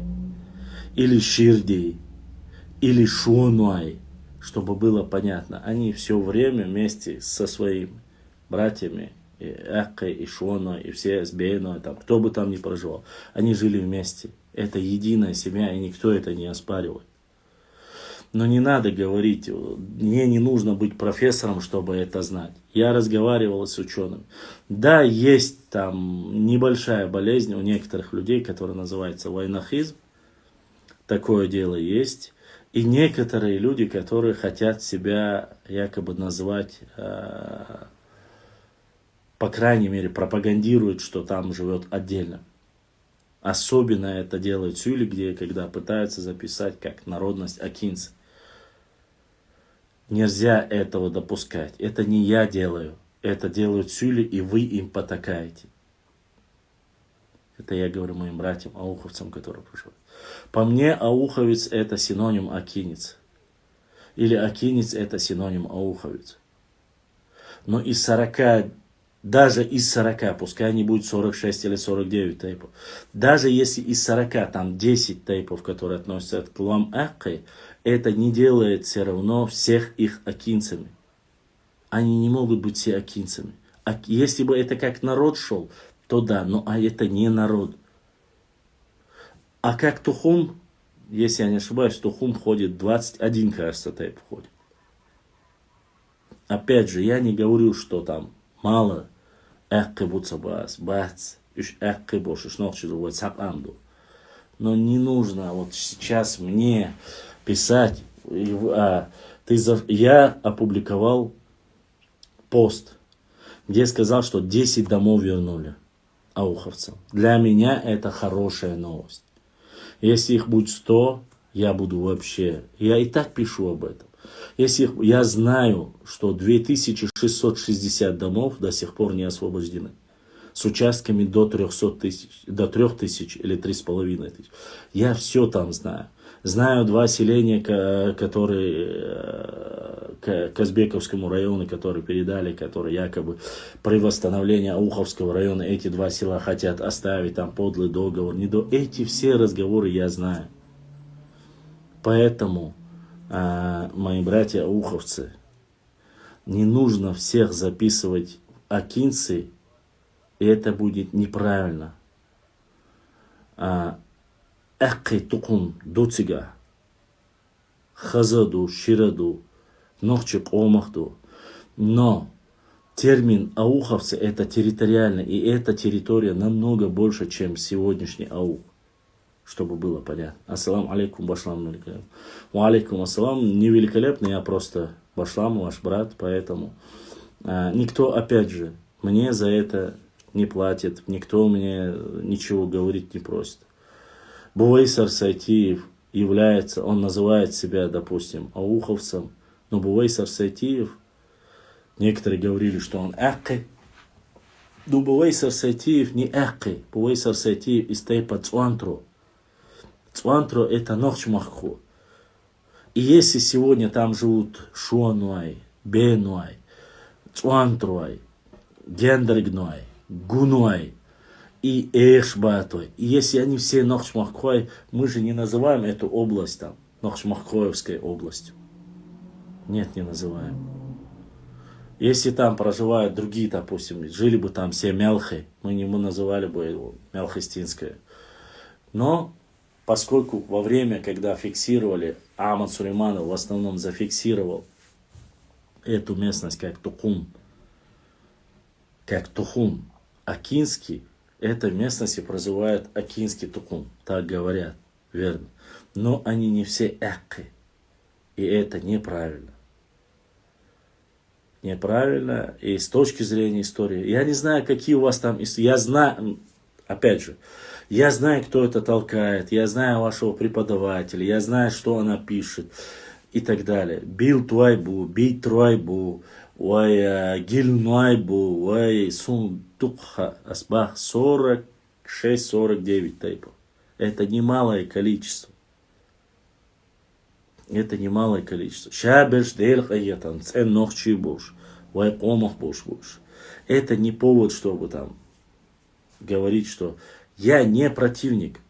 или Ширди, или Шуануай, чтобы было понятно. Они все время вместе со своими братьями, и Эхкой, и Шуаной, и все с Бейной, там, кто бы там ни проживал, они жили вместе. Это единая семья, и никто это не оспаривает. Но не надо говорить, мне не нужно быть профессором, чтобы это знать. Я разговаривал с учеными. Да, есть там небольшая болезнь у некоторых людей, которая называется вайнахизм. Такое дело есть. И некоторые люди, которые хотят себя якобы назвать, по крайней мере, пропагандируют, что там живет отдельно. Особенно это делают Сюли, где, когда пытаются записать как народность акинцы. Нельзя этого допускать. Это не я делаю. Это делают Сюли, и вы им потакаете. Это я говорю моим братьям, ауховцам, которые проживают. По мне, ауховец это синоним акинец. Или акинец это синоним ауховец. Но из 40, даже из 40, пускай не будет 46 или 49 тейпов, даже если из 40 там 10 тейпов, которые относятся к Лам Эхкой, это не делает все равно всех их акинцами. Они не могут быть все акинцами. Если бы это как народ шел, то да, но это не народ. А как Тухум, если я не ошибаюсь, Тухум ходит 21, кажется, тейп входит. Опять же, я не говорю, что там мало Эхкы Буцабас, Бац, Эхкы Бош, но не нужно вот сейчас мне писать. Я опубликовал пост, где сказал, что 10 домов вернули ауховцам. Для меня это хорошая новость. Если их будет 100, я буду вообще... Я и так пишу об этом. Если я знаю, что 2660 домов до сих пор не освобождены. С участками до 300 тысяч, до 3000 или 3500. Я все там знаю. Знаю 2 селения, которые к Казбековскому району, которые передали, которые якобы при восстановлении Ауховского района эти 2 села хотят оставить, там подлый договор. Эти все разговоры я знаю. Поэтому, мои братья ауховцы, не нужно всех записывать акинцы, и это будет неправильно. Эхкы Тухум Дуцига, Хазаду, Шираду, Нохчик Омахду. Но термин ауховцы это территориально, и эта территория намного больше, чем сегодняшний аух. Чтобы было понятно. Ассаламу алейкум, башлам великолепно. Ва алейкум ассалам, не великолепно, я просто башлам, ваш брат, поэтому никто, опять же, мне за это не платит, никто мне ничего говорить не просит. Бувейсар Сайтиев является, он называет себя, допустим, ауховцем, но Бувейсар Сайтиев, некоторые говорили, что он Эхкы. Но Бувейсар Сайтиев не Эхкы, Бувейсар Сайтиев из тейпа Цуантро. Цуантро это Нохчмахху. И если сегодня там живут Шуануай, Бенуай, Цуантруай, Гендригнуай, Гунуай и Эшбатой, и если они все Нохчмаххуай, мы же не называем эту область там Нохчмаххуевской областью. Нет, не называем. Если там проживают другие, допустим, жили бы там все Мелхи, мы не называли бы его Мелхистинское. Но поскольку во время, когда фиксировали, Ахмад Сулейманов в основном зафиксировал эту местность как Тухум, Акинский, этой местности прозывают Акинский Тухум, так говорят, верно. Но они не все Эхкы, и это неправильно. неправильно и с точки зрения истории. Я не знаю, какие у вас там... Я знаю, опять же, я знаю, кто это толкает, я знаю вашего преподавателя, я знаю, что она пишет и так далее. Бил Туайбу, Бей Труайбу, Уай Гил Нуайбу, Уай Сун Тукха, Асбах 46-49 тайпов. Это немалое количество. Это немалое количество. Шабеш дейлх аятан, цен нохчи буш, Уай Комах буш. Это не повод, чтобы там говорить, что я не противник.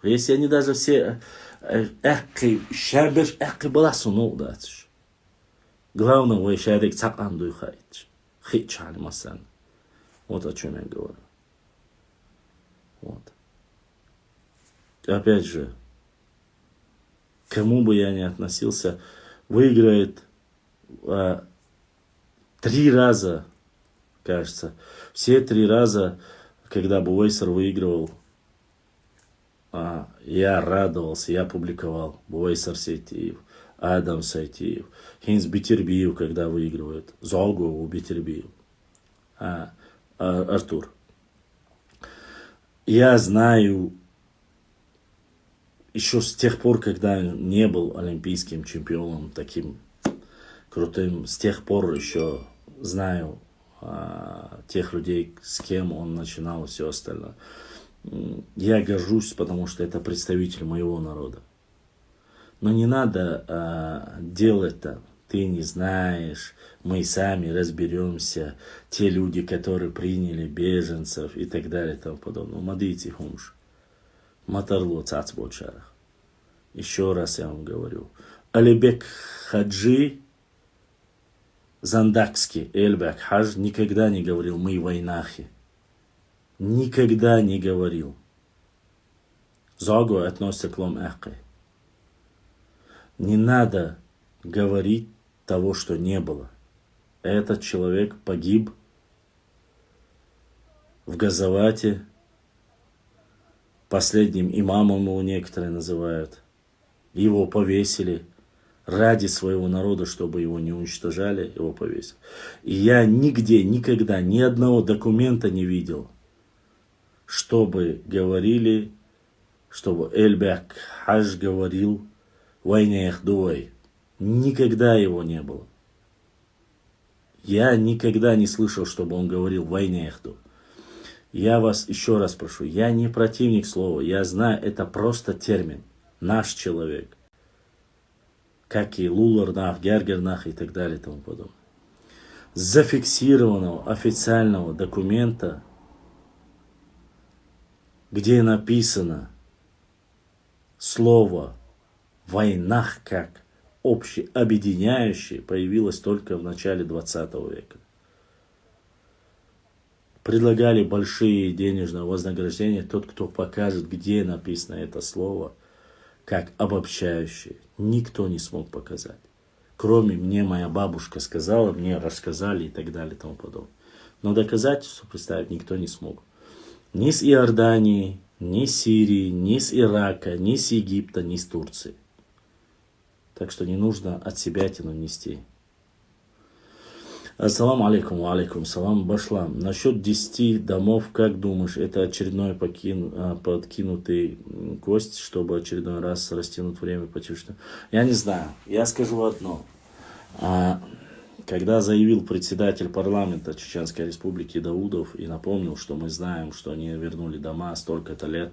Если они даже все шабеш баласу, ну да. Главное, вы шарик цакан дуйхаете. Хичали масан. Вот о чем я говорю. Вот. Опять же, к кому бы я ни относился, выиграет 3 раза, кажется. Все 3 раза, когда Бувайсар выигрывал, я радовался, я публиковал. Бувайсар Сайтиев, Адам Сайтиев, Хинс Битербиев, когда выигрывает, Золгу Битербиев, Артур. Я знаю еще с тех пор, когда не был олимпийским чемпионом, таким крутым, с тех пор еще знаю тех людей, с кем он начинал и все остальное. Я горжусь, потому что это представитель моего народа. Но не надо делать так. Ты не знаешь, мы сами разберемся, те люди, которые приняли беженцев и так далее и тому подобное. Мадите хумш. Матарло цацбочарах. Еще раз я вам говорю. Алибек Хаджи Зандакский, Эльбек Хадж никогда не говорил «мы войнахи». Никогда не говорил. Загу относится к лом эхкой. Не надо говорить того, что не было. Этот человек погиб в Газавате. Последним имамом его некоторые называют. Его повесили ради своего народа, чтобы его не уничтожали, его повесили. И я нигде, никогда, ни одного документа не видел, чтобы говорили, чтобы Эльбек Хадж говорил «войне Яхдуай». Никогда его не было. Я никогда не слышал, чтобы он говорил «войне Яхду». Я вас еще раз прошу, я не противник слова, я знаю, это просто термин. Наш человек. Как и Луларнах, Гергернах и так далее и тому подобное. Зафиксированного официального документа, где написано слово «войнах» как общеобъединяющее, появилось только в начале 20 века. Предлагали большие денежные вознаграждения тот, кто покажет, где написано это слово, как обобщающее. Никто не смог показать. Кроме мне, моя бабушка сказала, мне рассказали и так далее и тому подобное. Но доказательства представить никто не смог. Ни с Иордании, ни с Сирии, ни с Ирака, ни с Египта, ни с Турции. Так что не нужно от себя тяну нести. Ассаламу алейкум, алейкум салам, башлам. Насчет 10 домов, как думаешь, это очередной подкинутый гость, чтобы очередной раз растянуть время почти? Я не знаю. Я скажу одно. Когда заявил председатель парламента Чеченской Республики Даудов и напомнил, что мы знаем, что они вернули дома столько-то лет,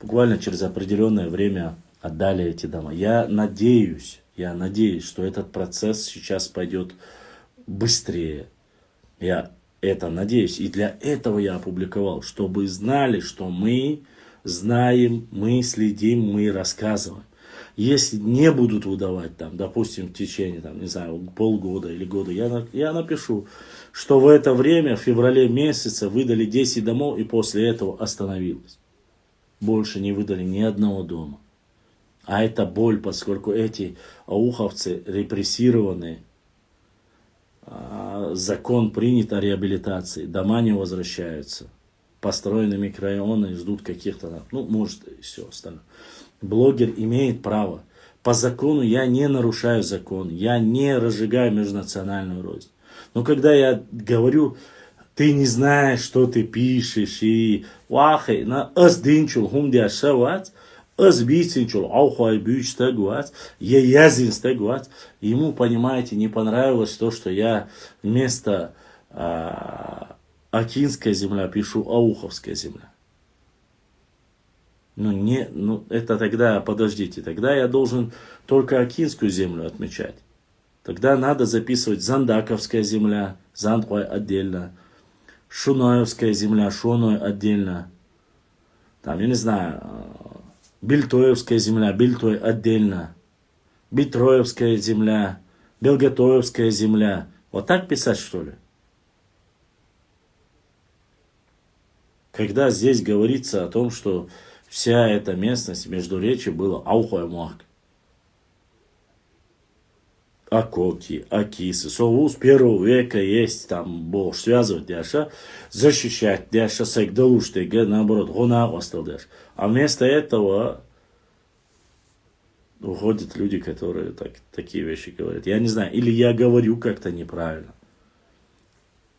буквально через определенное время отдали эти дома. Я надеюсь, что этот процесс сейчас пойдет быстрее. Я это надеюсь. И для этого я опубликовал, чтобы знали, что мы знаем, мы следим, мы рассказываем. Если не будут выдавать, там, допустим, в течение, там, не знаю, полгода или года, я напишу, что в это время, в феврале месяце, выдали 10 домов и после этого остановилось. Больше не выдали ни одного дома. А это боль, поскольку эти ауховцы репрессированные, закон принят о реабилитации, дома не возвращаются, построены микрорайоны, ждут каких-то, может, и все остальное. Блогер имеет право. По закону я не нарушаю закон, я не разжигаю межнациональную рознь. Но когда я говорю, ты не знаешь, что ты пишешь, и вахай, на аздинчул хумдя шават, азбицинчул аухай бюч тагуат, я язин стагуат. Ему, понимаете, не понравилось то, что я вместо Акинская земля пишу Ауховская земля. Это тогда, подождите, тогда я должен только Акинскую землю отмечать. Тогда надо записывать Зандаковская земля, Зандхой отдельно, Шуноевская земля, Шуной отдельно, там, я не знаю, Бельтоевская земля, Бельтой отдельно, Битроевская земля, Белготоевская земля. Вот так писать, что ли? Когда здесь говорится о том, что вся эта местность, междуречие было Аухуэмуак. Акоки, Акисы. Соус первого века есть, там Бог связывать дяша, защищать дяша, сайгдалуштега, наоборот, гонак остал дяша. А вместо этого уходят люди, которые такие вещи говорят. Я не знаю, или я говорю как-то неправильно.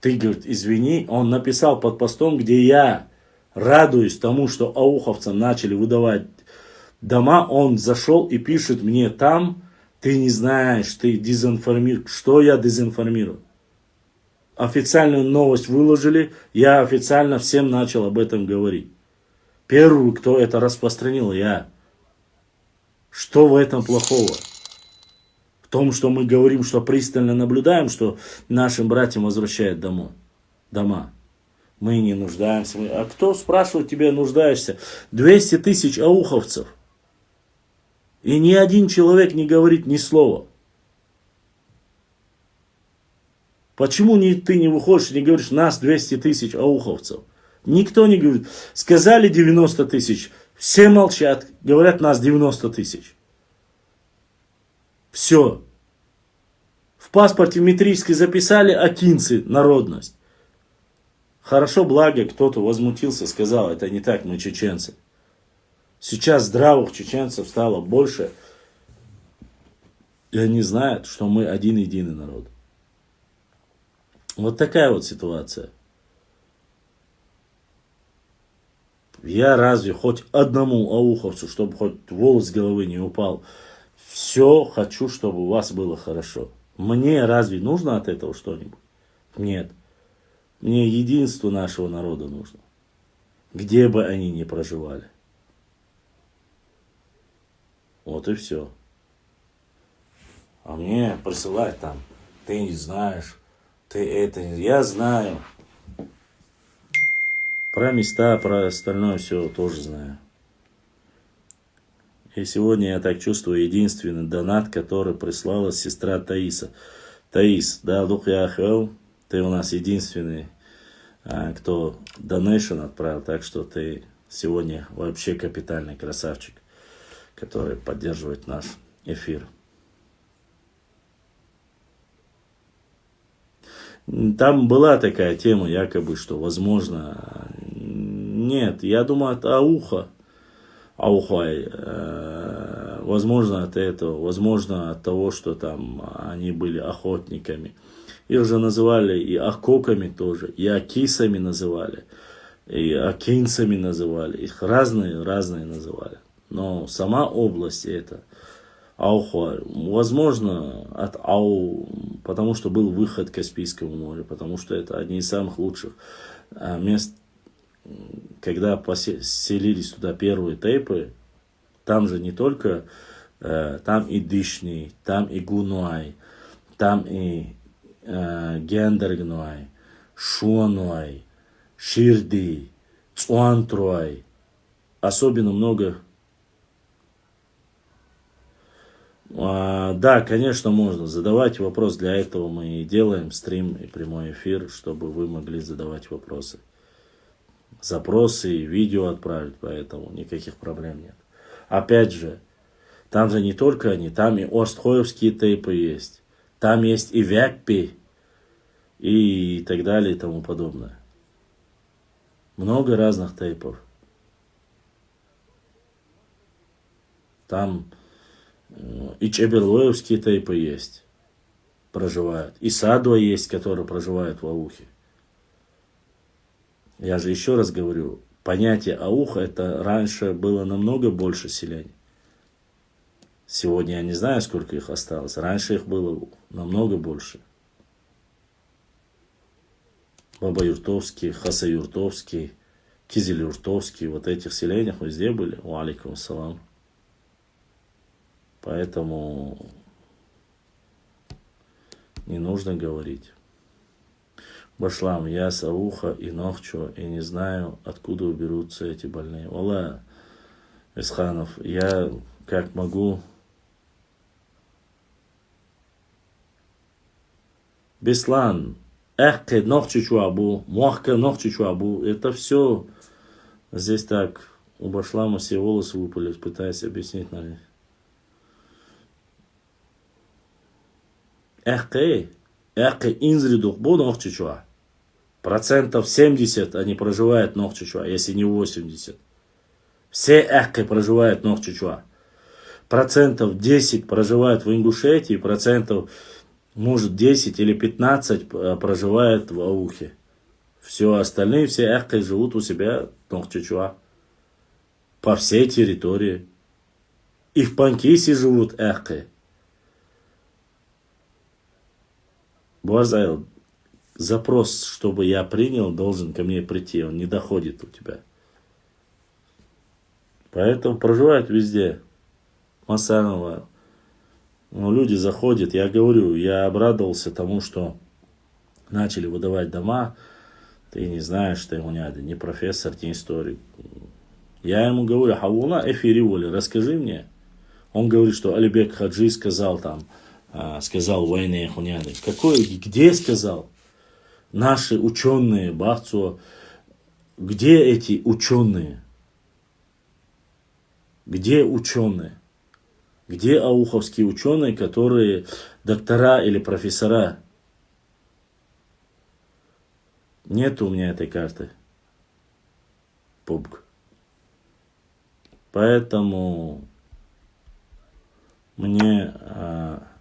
Ты, говорит, извини, он написал под постом, где я радуюсь тому, что ауховцам начали выдавать дома, он зашел и пишет мне там, ты не знаешь, ты дезинформируешь. Что я дезинформирую? Официальную новость выложили, я официально всем начал об этом говорить. Первый, кто это распространил, я. Что в этом плохого? В том, что мы говорим, что пристально наблюдаем, что нашим братьям возвращают дома. Мы не нуждаемся. А кто спрашивает тебя, нуждаешься? 200 тысяч ауховцев. И ни один человек не говорит ни слова. Почему ты не выходишь и не говоришь, нас 200 тысяч ауховцев? Никто не говорит. Сказали 90 тысяч, все молчат, говорят, нас 90 тысяч. Все. В паспорте в метрической записали акинцы, народность. Хорошо, благо, кто-то возмутился, сказал, это не так, мы чеченцы. Сейчас здравых чеченцев стало больше. И они знают, что мы один единый народ. Вот такая вот ситуация. Я разве хоть одному ауховцу, чтобы хоть волос с головы не упал, все хочу, чтобы у вас было хорошо. Мне разве нужно от этого что-нибудь? Нет. Мне единство нашего народа нужно. Где бы они ни проживали. Вот и все. А мне присылать там, ты не знаешь, ты это не... Я знаю. Про места, про остальное все тоже знаю. И сегодня я так чувствую единственный донат, который прислала сестра Таиса. Таис, да, дух Яхвел, ты у нас единственный, кто донейшн отправил, так что ты сегодня вообще капитальный красавчик, который поддерживает наш эфир. Там была такая тема, якобы, что возможно... Нет, я думаю, это Аухай. Возможно, от этого. Возможно, от того, что там они были охотниками. Их уже называли и акоками тоже, и акисами называли, и акинцами называли. Их разные называли. Но сама область это Аухуа, возможно, от Ау, потому что был выход к Каспийскому морю, потому что это одни из самых лучших мест, когда поселились туда первые тайпы. Там же не только, там и Дышни, там и Гунуай, там и Гендергнуай, Шуануай, Ширди, Цуантруай. Особенно много. Да, конечно, можно задавать вопрос. Для этого мы и делаем стрим и прямой эфир, чтобы вы могли задавать вопросы. Запросы и видео отправить, поэтому никаких проблем нет. Опять же, там же не только они, там и Остхоевские тейпы есть. Там есть и Вякпи, и так далее, и тому подобное. Много разных тейпов. Там и Чеберлоевские тейпы есть. проживают. И Садва есть, которые проживают в Аухе. Я же еще раз говорю, понятие Ауха, это раньше было намного больше селений. Сегодня я не знаю, сколько их осталось. Раньше их было намного больше. Баба-Юртовский, Хаса-Юртовский, Кизель-Юртовский. Вот этих селениях везде были. Уалейкум ассалам. Поэтому не нужно говорить. Башлам, я с Ауха и Нохчо, и не знаю, откуда уберутся эти больные. Валла, Исханов, я как могу... Беслан, эхке Нохчо Чуабу, Мохка Нохчо Чуабу, это все здесь так, у Башлама все волосы выпали, пытаясь объяснить на них. Эхке инзридух бу Нохчо Чуа. 70% они проживают Нохчо Чуа, если не 80%. Все эхке проживают Нохчо Чуа. 10% проживают в Ингушетии, может 10 или 15 проживает в Аухе. Все остальные, все эхкой живут у себя в Нохчо Чуа. По всей территории. И в Панкисе живут эхкой. Буазайл, запрос, чтобы я принял, должен ко мне прийти. Он не доходит у тебя. Поэтому проживают везде. Масанова. Ну, люди заходят, я говорю, я обрадовался тому, что начали выдавать дома. Ты не знаешь, что ему не надо, ни профессор, ни историк. Я ему говорю, Хауна эфири воли, расскажи мне. Он говорит, что Алибек Хаджи сказал там, сказал войне хуняды. Какой, где сказал? Наши ученые, Бахцо, где эти ученые? Где ученые? Где ауховские ученые, которые доктора или профессора? Нет у меня этой карты. Пубг. Поэтому мне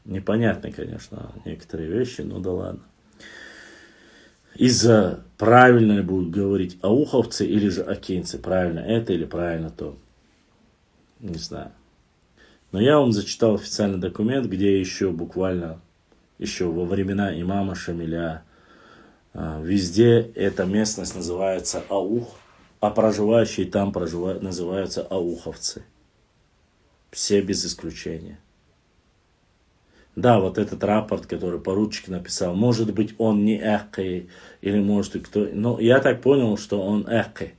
непонятны, конечно, некоторые вещи, но да ладно. Из-за правильно будут говорить ауховцы или же акинцы. Правильно это или правильно то. Не знаю. Но я вам зачитал официальный документ, где еще буквально, еще во времена имама Шамиля, везде эта местность называется Аух, а проживающие там называются ауховцы. Все без исключения. Да, вот этот рапорт, который поручик написал, может быть он не эхкой, или может и кто... Но я так понял, что он эхкой.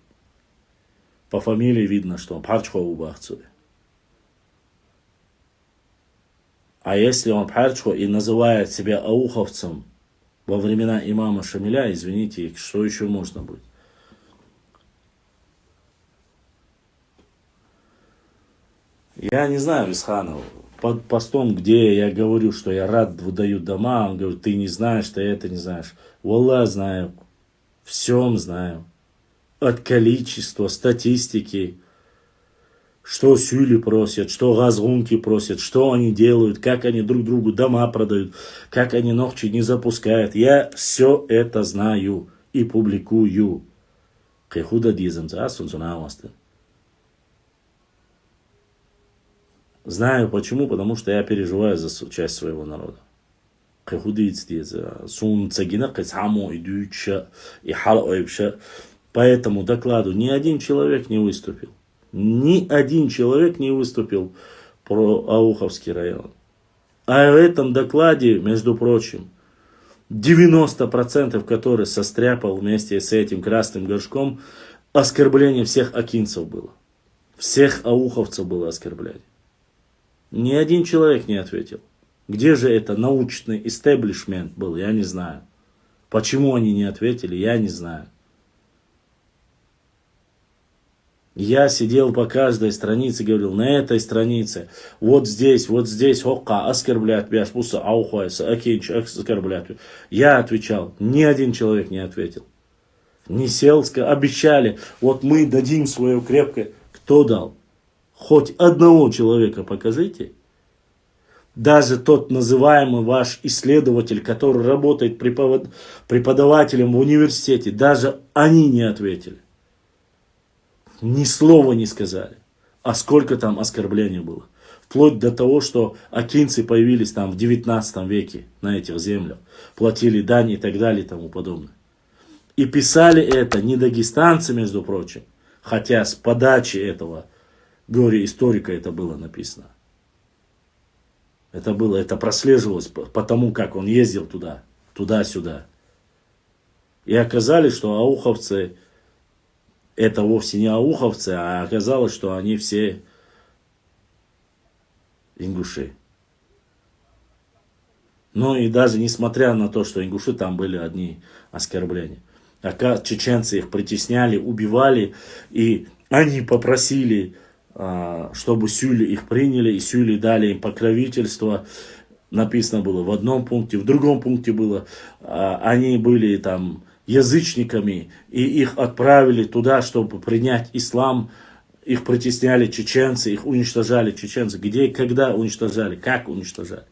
По фамилии видно, что он Пхарчхову Бахцури. А если он Пхарчхо и называет себя ауховцем во времена имама Шамиля, извините, что еще можно будет? Я не знаю, Исханов, под постом, где я говорю, что я рад, выдаю дома, он говорит, ты не знаешь, ты это не знаешь. Валла, знаю, всем знаю. От количества, статистики, что сюли просят, что газгунки просят, что они делают, как они друг другу дома продают, как они ногти не запускают. Я все это знаю и публикую. Знаю почему, потому что я переживаю за часть своего народа. Поэтому докладу ни один человек не выступил. Ни один человек не выступил про Ауховский район. А в этом докладе, между прочим, 90%, который состряпал вместе с этим красным горшком, оскорбление всех акинцев было. Всех ауховцев было оскорбление. Ни один человек не ответил. Где же это научный истеблишмент был, я не знаю. Почему они не ответили, я не знаю. Я сидел по каждой странице, говорил, на этой странице, вот здесь, хокка, оскорбляют, бяшпуса, аухуайса, акинч, оскорбляют. Я отвечал, ни один человек не ответил. Не сел, обещали, вот мы дадим свое крепкое. Кто дал? Хоть одного человека покажите. Даже тот называемый ваш исследователь, который работает преподавателем в университете, даже они не ответили. Ни слова не сказали. А сколько там оскорблений было. Вплоть до того, что акинцы появились там в 19 веке на этих землях. Платили дань и так далее и тому подобное. И писали это не дагестанцы, между прочим. Хотя с подачи этого горе-историка это было написано. Это прослеживалось по тому, как он ездил туда-сюда. И оказалось, что ауховцы, это вовсе не ауховцы, а оказалось, что они все ингуши. Ну и даже несмотря на то, что ингуши, там были одни оскорбления. Чеченцы их притесняли, убивали, и они попросили, чтобы сюли их приняли, и сюли дали им покровительство. Написано было в одном пункте, в другом пункте было, они были там язычниками, и их отправили туда, чтобы принять ислам. Их притесняли чеченцы, их уничтожали чеченцы. Где и когда уничтожали, как уничтожали.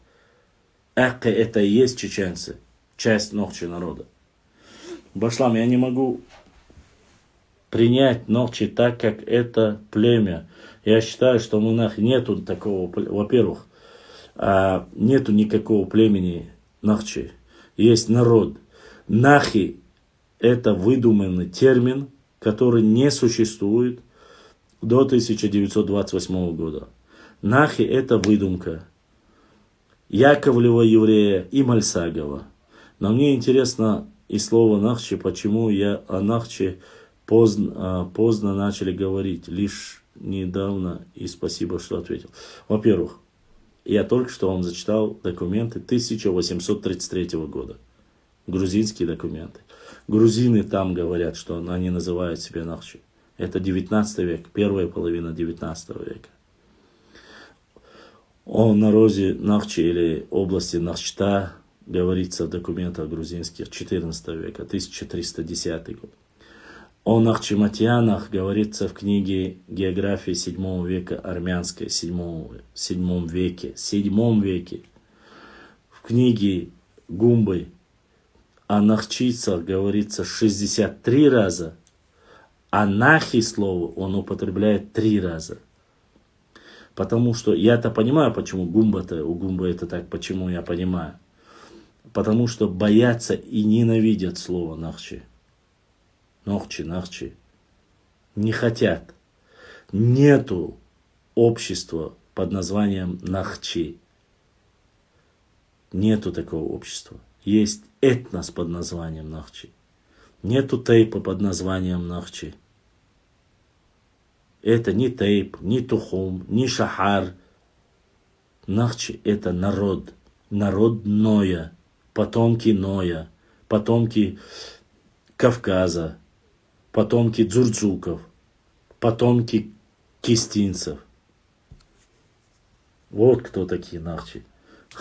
Это и есть чеченцы, часть Нохчи народа. Башлам, я не могу принять Нохчи так, как это племя. Я считаю, что у нас нету такого, во-первых, нету никакого племени Нохчи. Есть народ. Нахи – это выдуманный термин, который не существует до 1928 года. Нахи – это выдумка Яковлева еврея и Мальсагова. Но мне интересно и слово Нахчи, почему о Нахчи поздно начали говорить, лишь недавно, и спасибо, что ответил. Во-первых, я только что вам зачитал документы 1833 года, грузинские документы. Грузины там говорят, что они называют себя Нахчи. Это 19 век, первая половина 19 века. О народе Нахчи или области Нахчта говорится в документах грузинских 14 века, 1310 год. О Нахчиматьянах говорится в книге «География 7 века армянской», 7 веке. В книге Гумбы о нахчийцах говорится 63 раза, а нахи слово он употребляет 3 раза. Потому что я-то понимаю, почему у Гумбы это так, почему я понимаю. Потому что боятся и ненавидят слово Нахчи. Нахчи. Не хотят. Нету общества под названием Нахчи. Нету такого общества. Есть этнос под названием Нахчи. Нету тейпа под названием Нахчи. Это не тейп, не тухум, не шахар. Нахчи это народ. Народ Ноя. Потомки Ноя. Потомки Кавказа. Потомки дзурцуков. Потомки кистинцев. Вот кто такие Нахчи.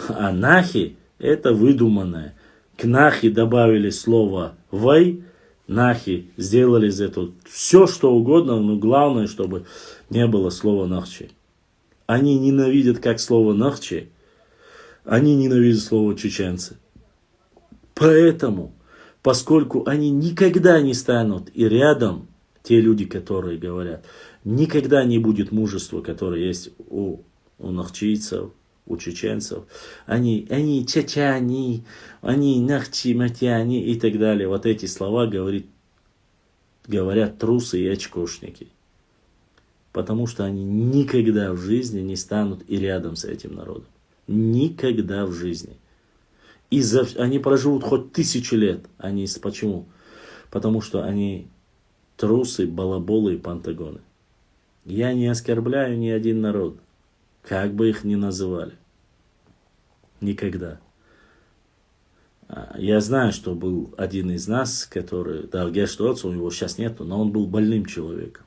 А Нахи это выдуманное. К Нахи добавили слово «вай», Нахи сделали из этого все, что угодно, но главное, чтобы не было слова Нахчи. Они ненавидят как слово Нахчи, они ненавидят слово чеченцы. Поэтому, поскольку они никогда не станут и рядом, те люди, которые говорят, никогда не будет мужества, которое есть у нахчийцев, у чеченцев, они чачани, они нахчи, матяни и так далее. Вот эти слова говорят трусы и очкошники. Потому что они никогда в жизни не станут и рядом с этим народом. Никогда в жизни. Они проживут хоть 1000 лет. Почему? Потому что они трусы, балаболы и пантагоны. Я не оскорбляю ни один народ. Как бы их ни называли. Никогда. Я знаю, что был один из нас, который, да, Герштоц, у него сейчас нету, но он был больным человеком.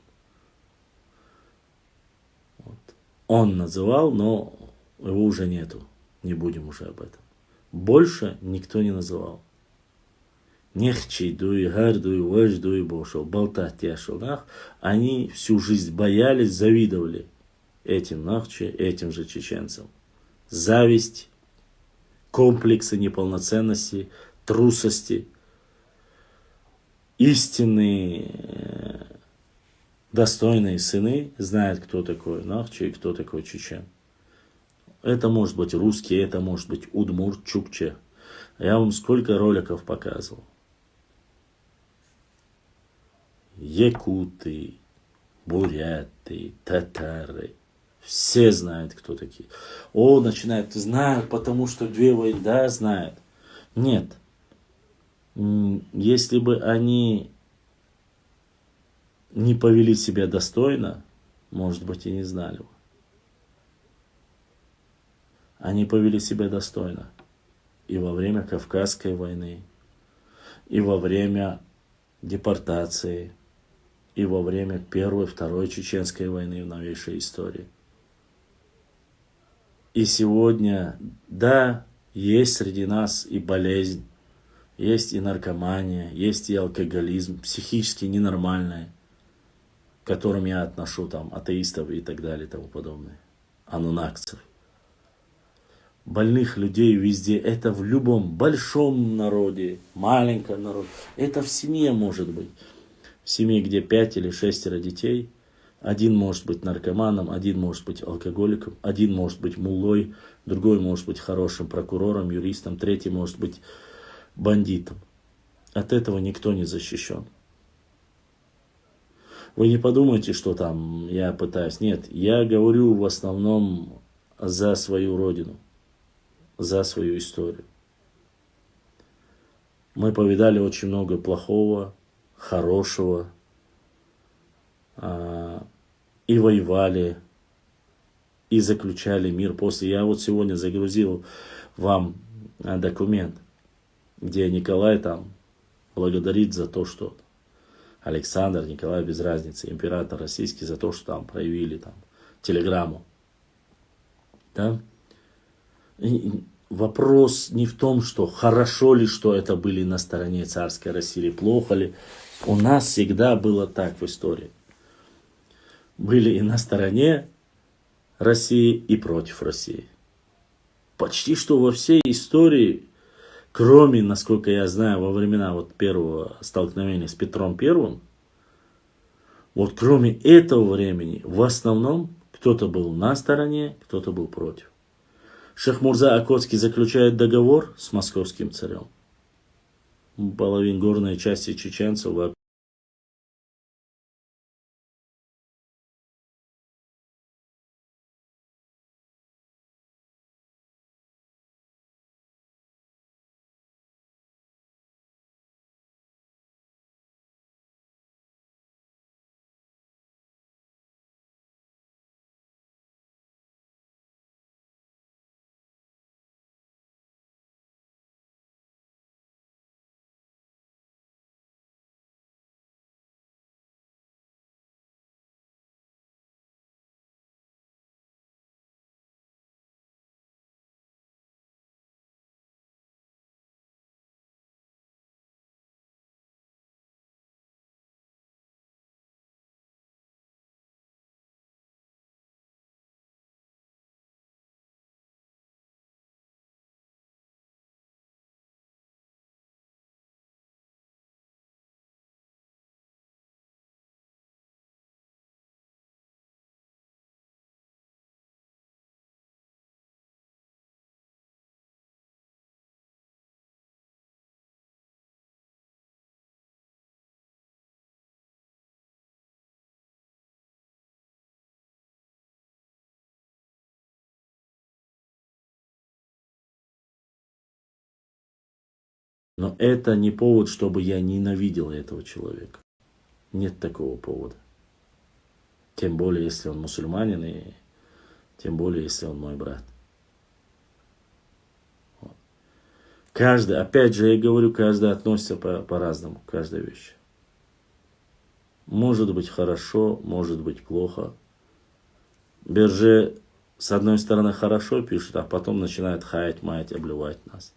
Вот. Он называл, но его уже нету. Не будем уже об этом. Больше никто не называл. Нехчи, дуй, гар, дуй, вэш, дуй, бошел, болтать яшел. Они всю жизнь боялись, завидовали этим нахчи, этим же чеченцам. зависть, комплексы неполноценности, трусости. Истинные достойные сыны знают, кто такой Нахчи и кто такой чечен. Это может быть русский, это может быть удмурт, чукче. Я вам сколько роликов показывал. Якуты, буряты, татары. Все знают, кто такие. О, начинают, знают, потому что две войны, да, знают. Нет. Если бы они не повели себя достойно, может быть, и не знали бы. Они повели себя достойно. И во время Кавказской войны, и во время депортации, и во время Первой, Второй Чеченской войны в новейшей истории. И сегодня, да, есть среди нас и болезнь, есть и наркомания, есть и алкоголизм, психически ненормальные, к которым я отношу там атеистов и так далее и тому подобное, анунакцев. Больных людей везде, это в любом большом народе, маленьком народе, это в семье может быть. В семье, где 5 или 6 детей, один может быть наркоманом, один может быть алкоголиком, один может быть муллой, другой может быть хорошим прокурором, юристом, третий может быть бандитом. От этого никто не защищен. Вы не подумайте, что там я пытаюсь. Нет, я говорю в основном за свою родину, за свою историю. Мы повидали очень много плохого, хорошего, и воевали, и заключали мир после. Я вот сегодня загрузил вам документ, где Николай там благодарит за то, что Александр, Николай, без разницы, император российский, за то, что там проявили там телеграмму. Да? И вопрос не в том, что хорошо ли, что это были на стороне царской России, или плохо ли. У нас всегда было так в истории. Были и на стороне России, и против России. Почти что во всей истории, кроме, насколько я знаю, во времена вот первого столкновения с Петром Первым, вот кроме этого времени, в основном кто-то был на стороне, кто-то был против. Шейх Мурза Окотский заключает договор с московским царем. Половина горной части чеченцев вообще. Но это не повод, чтобы я ненавидел этого человека. Нет такого повода. Тем более, если он мусульманин, и тем более, если он мой брат. Вот. Каждый, опять же, я говорю, каждый относится по-разному к каждой вещи. Может быть хорошо, может быть плохо. Берже, с одной стороны, хорошо пишет, а потом начинает хаять, маять, обливать нас.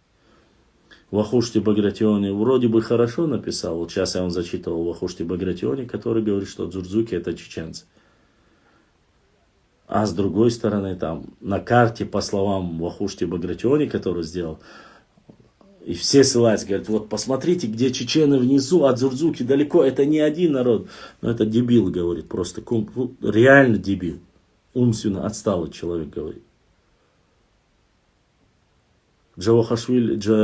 Вахушти Багратиони вроде бы хорошо написал. Вот сейчас я вам зачитывал Вахушти Багратиони, который говорит, что дзурдзуки это чеченцы. А с другой стороны, там, на карте, по словам Вахушти Багратиони, который сделал, и все ссылаются, говорят, вот посмотрите, где чечены внизу, от Дзурдзуки далеко, это не один народ. Но это дебил, говорит, просто реально дебил. Умственно отсталый человек, говорит. Вахушти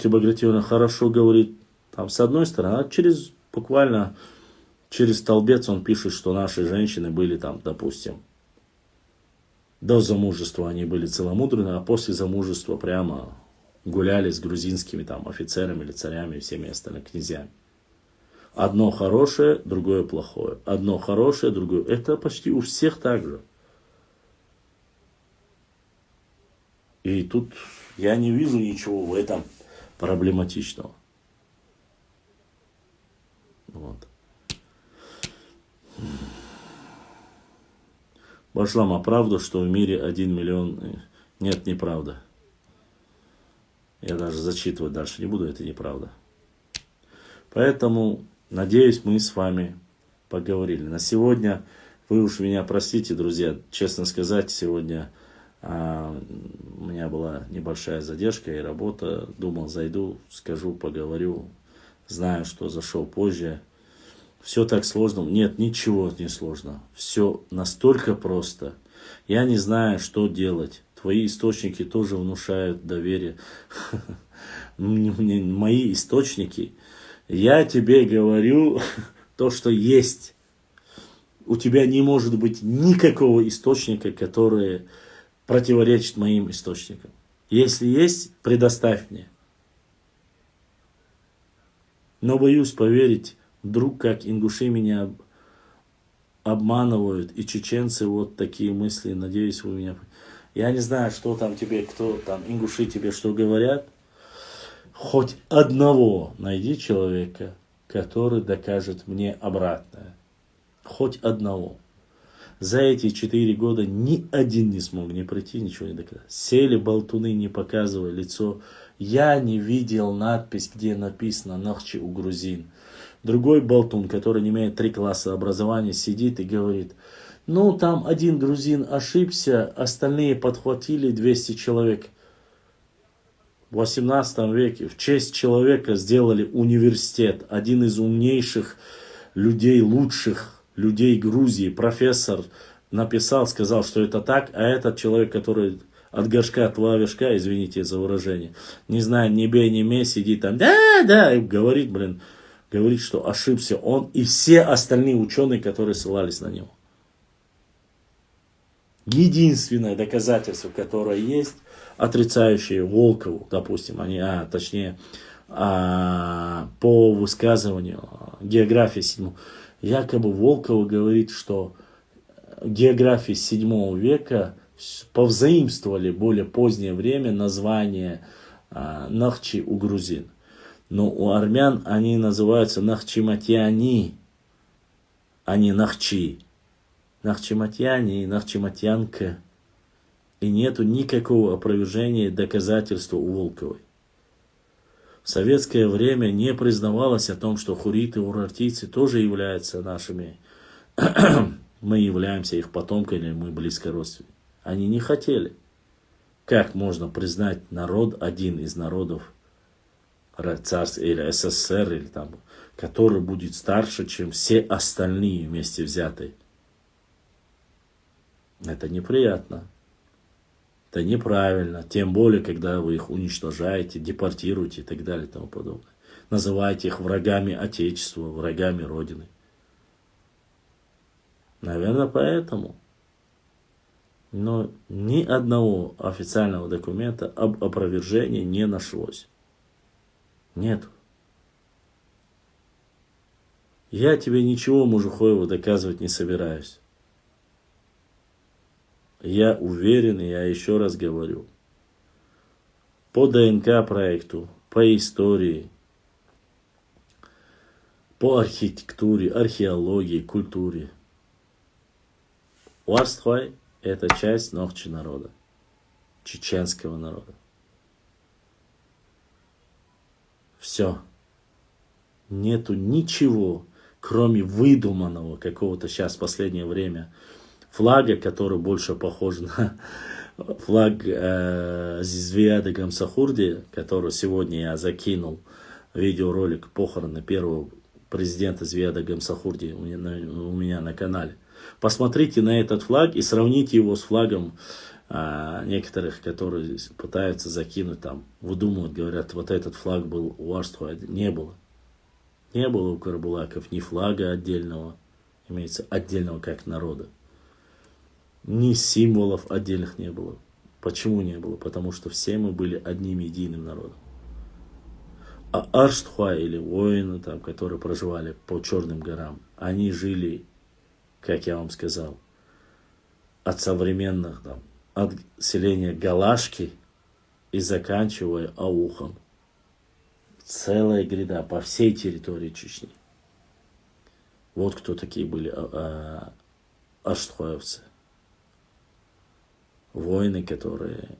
Багратиона хорошо говорит, там, с одной стороны, а буквально через столбец он пишет, что наши женщины были там, допустим, до замужества они были целомудренны, а после замужества прямо гуляли с грузинскими там офицерами или царями и всеми остальными князьями. Одно хорошее, другое плохое. Одно хорошее, другое. Это почти у всех так же. И тут я не вижу ничего в этом проблематичного. Вот. Башлам, а правда, что в мире 1 миллион... Нет, неправда. Я даже зачитывать дальше не буду, это неправда. Поэтому, надеюсь, мы с вами поговорили. На сегодня, вы уж меня простите, друзья, честно сказать, сегодня у меня была небольшая задержка и работа. Думал, зайду, скажу, поговорю. Знаю, что зашел позже. Все так сложно. Нет, ничего не сложно. Все настолько просто. Я не знаю, что делать. Твои источники тоже внушают доверие. Мои источники. Я тебе говорю то, что есть. У тебя не может быть никакого источника, который противоречит моим источникам. Если есть, предоставь мне. Но боюсь поверить, вдруг как ингуши меня обманывают, и чеченцы вот такие мысли, надеюсь, вы меня... Я не знаю, что там тебе, кто там, ингуши тебе что говорят. Хоть одного найди человека, который докажет мне обратное. Хоть одного. За эти 4 года ни один не смог не прийти, ничего не доказать. Сели болтуны, не показывая лицо. Я не видел надпись, где написано «Нахчи у грузин». Другой болтун, который не имеет 3 класса образования, сидит и говорит: ну, там один грузин ошибся, остальные подхватили 200 человек. В 18 веке в честь человека сделали университет. Один из умнейших людей, лучших людей Грузии, профессор, написал, сказал, что это так, а этот человек, который от горшка от варежка, извините за выражение, не знаю, ни бей, ни мей, сидит там, да, и говорит, говорит, что ошибся он и все остальные ученые, которые ссылались на него. Единственное доказательство, которое есть, отрицающее Волкову, допустим, по высказыванию географии 7. Якобы Волкова говорит, что географии 7 века повзаимствовали в более позднее время название Нахчи у грузин. Но у армян они называются Нахчиматьяни, а не Нахчи. Нахчиматьяни и Нахчиматьянка. И нету никакого опровержения доказательства у Волковой. В советское время не признавалось о том, что хуриты, урартийцы тоже являются нашими, мы являемся их потомками, мы близко родственны. Они не хотели. Как можно признать народ, один из народов царств или СССР, или там, который будет старше, чем все остальные вместе взятые? Это неприятно. Это неправильно. Тем более, когда вы их уничтожаете, депортируете и так далее и тому подобное. Называете их врагами Отечества, врагами Родины. Наверное, поэтому. Но ни одного официального документа об опровержении не нашлось. Нет. Я тебе ничего, Мужухоева, доказывать не собираюсь. Я уверен, и я еще раз говорю, по ДНК проекту, по истории, по архитектуре, археологии, культуре, Уарствай – это часть Нохчи народа, чеченского народа. Все. Нету ничего, кроме выдуманного какого-то сейчас в последнее время флага, который больше похож на флаг Звияда Гамсахурди, который сегодня я закинул видеоролик похороны первого президента Звияда Гамсахурди у меня на канале. Посмотрите на этот флаг и сравните его с флагом некоторых, которые пытаются закинуть там, выдумывают, говорят, вот этот флаг был у Аштхуа. Не было. Не было у карабулаков ни флага отдельного, имеется отдельного как народа. Ни символов отдельных не было. Почему не было? Потому что все мы были одним единым народом. А Аштхуа или воины, там, которые проживали по Черным горам, они жили, как я вам сказал, от современных, там, от селения Галашки и заканчивая Аухом. Целая гряда по всей территории Чечни. Вот кто такие были аштхуевцы. Воины, которые...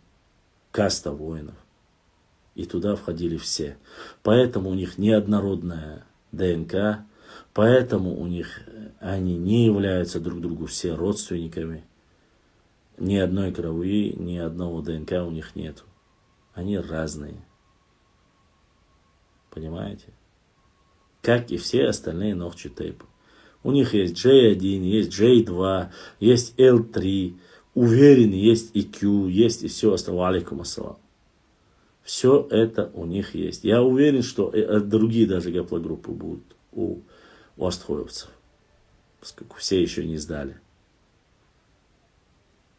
Каста воинов. И туда входили все. Поэтому у них неоднородная ДНК. Поэтому у них они не являются друг другу все родственниками. Ни одной крови, ни одного ДНК у них нету. Они разные. Понимаете? Как и все остальные Нохчи-Тейпы. У них есть J1, есть J2, есть L3. Уверен, есть и Q, есть и все остальное. Алейкум ассалам. Все это у них есть. Я уверен, что другие даже гаплогруппы будут у аштхуевцев. Поскольку все еще не сдали.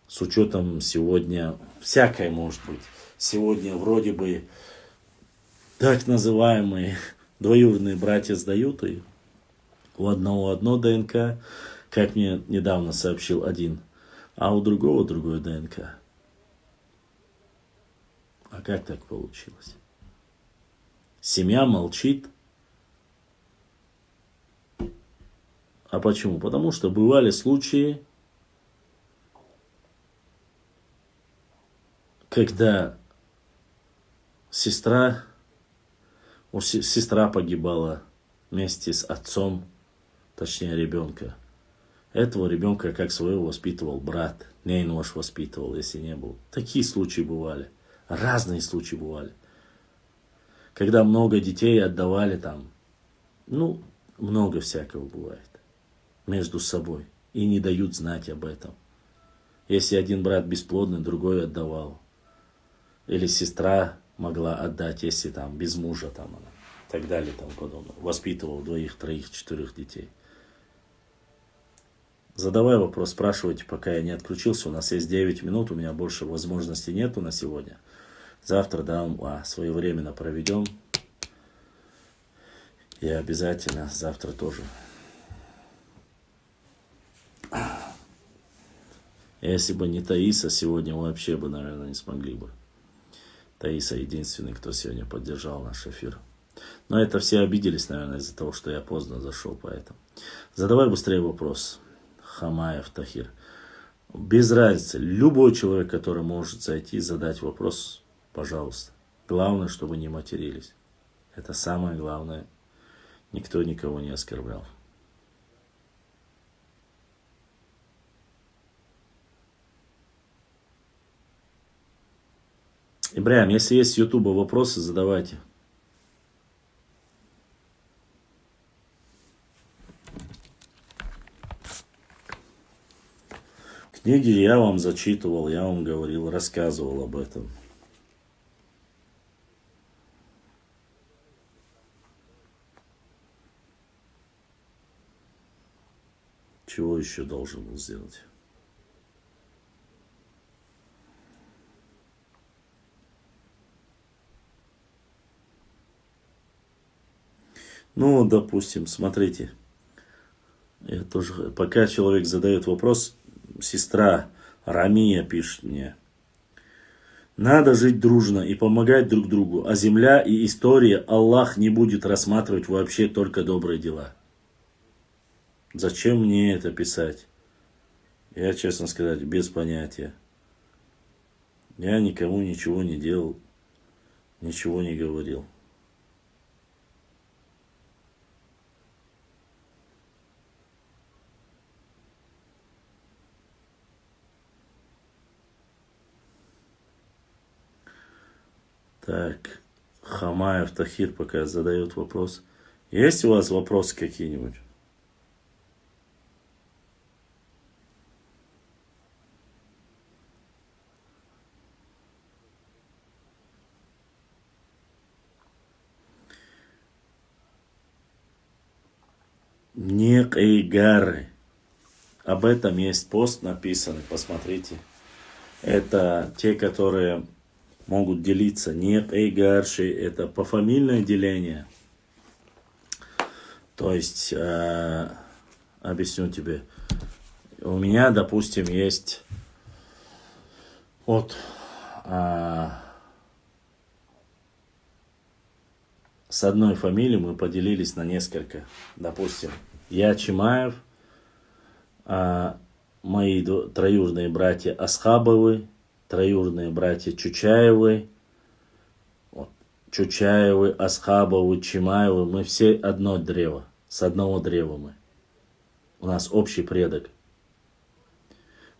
С учетом сегодня всякое может быть. Сегодня вроде бы так называемые двоюродные братья сдают, и у одного одно ДНК, как мне недавно сообщил один, а у другого другое ДНК. А как так получилось? Семья молчит. А почему? Потому что бывали случаи, когда сестра погибала вместе с отцом, точнее ребенка. Этого ребенка как своего воспитывал брат. Нейнуаш воспитывал, если не был. Такие случаи бывали. Разные случаи бывали. Когда много детей отдавали там. Ну, много всякого бывает. Между собой. И не дают знать об этом. Если один брат бесплодный, другой отдавал. Или сестра могла отдать, если там без мужа там она. И так далее, там подобное. Воспитывал 2, 3, 4 детей. Задавай вопрос, спрашивайте, пока я не отключился. У нас есть 9 минут, у меня больше возможностей нету на сегодня. Завтра, да, своевременно проведем. И обязательно завтра тоже. Если бы не Таиса, сегодня вообще бы, наверное, не смогли бы. Таиса единственный, кто сегодня поддержал наш эфир. Но это все обиделись, наверное, из-за того, что я поздно зашел, поэтому. Задавай быстрее вопрос. Хамаев Тахир. Без разницы. Любой человек, который может зайти и задать вопрос, пожалуйста. Главное, чтобы не матерились. Это самое главное. Никто никого не оскорблял. Ибрahim, если есть с Ютуба вопросы, задавайте. Книги я вам зачитывал, я вам говорил, рассказывал об этом. Чего еще должен был сделать? Ну, допустим, смотрите. Я тоже, пока человек задает вопрос, сестра Рамия пишет мне. Надо жить дружно и помогать друг другу, а земля и история Аллах не будет рассматривать вообще только добрые дела. Зачем мне это писать? Я, честно сказать, без понятия. Я никому ничего не делал, ничего не говорил. Так, Хамаев Тахир пока задает вопрос. Есть у вас вопросы какие-нибудь? Некайгары. Об этом есть пост написанный, посмотрите. Это те, которые могут делиться. Некайгарши, это пофамильное деление. То есть, объясню тебе. У меня, допустим, есть вот с одной фамилией мы поделились на несколько. Допустим, я Чимаев, мои троюродные братья Асхабовы, троюродные братья Чучаевы, Чучаевы, Асхабовы, Чимаевы, мы все одно древо, с одного древа мы. У нас общий предок.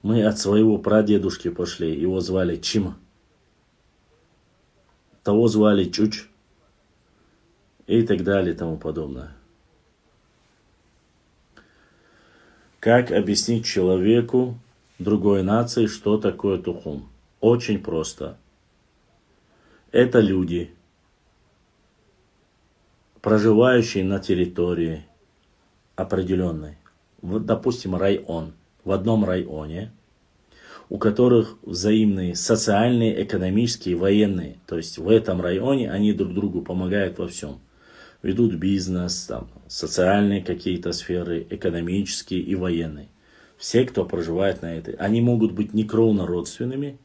Мы от своего прадедушки пошли, его звали Чима. Того звали Чуч. И так далее и тому подобное. Как объяснить человеку другой нации, что такое тухум? Очень просто. Это люди, проживающие на территории определенной. Вот, допустим, район. В одном районе, у которых взаимные социальные, экономические, военные. То есть в этом районе они друг другу помогают во всем. Ведут бизнес, там, социальные какие-то сферы, экономические и военные. Все, кто проживает на этой. Они могут быть не кровно родственными,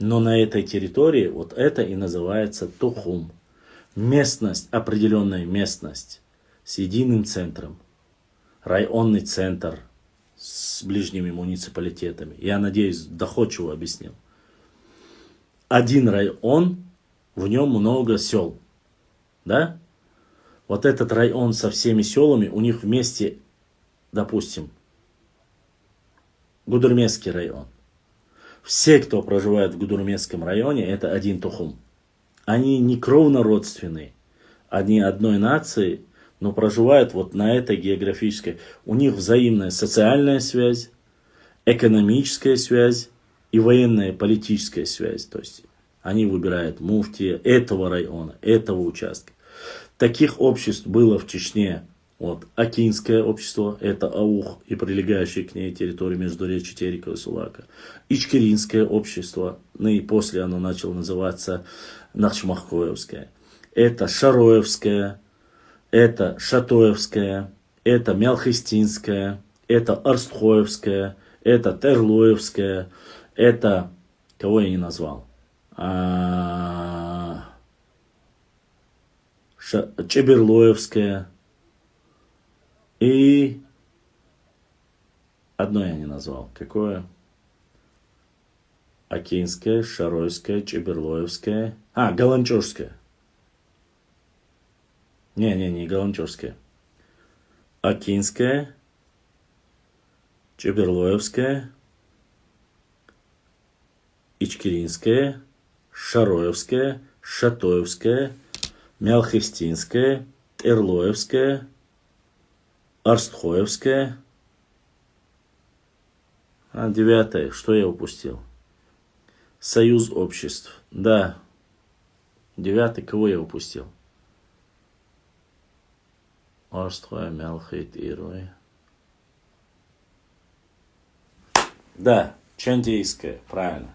но на этой территории вот это и называется тухум. Местность, определенная местность с единым центром. Районный центр с ближними муниципалитетами. Я надеюсь, доходчиво объяснил. Один район, в нем много сел. Да? Вот этот район со всеми селами, у них вместе, допустим, Гудермесский район. Все, кто проживает в Гудермесском районе, это один тухум. Они не кровно родственные, они одной нации, но проживают вот на этой географической. У них взаимная социальная связь, экономическая связь и военная политическая связь. То есть они выбирают муфтия этого района, этого участка. Таких обществ было в Чечне. Вот, Акинское общество, это Аух и прилегающие к ней территории Междуречья Терека и Сулака. Ичкеринское общество, ну и после оно начало называться Нахчмахкоевское. Это Шароевское, это Шатоевское, это Мялхистинское, это Арстхоевское, это Терлоевское, это, кого я не назвал, Чеберлоевское. И одно я не назвал. Какое? Акинское, Шаройское, Чеберлоевское. Галанчожское. Не Галанчожское. Акинское, Чеберлоевское, Ичкеринское, Шароевское, Шатоевское, Мялхистинское, Терлоевское, Арстхоевская. 9. Что я упустил? Союз обществ. Да. 9. Кого я упустил? Арстхоя, Мялхит, Ирой. Да. Чантийская. Правильно.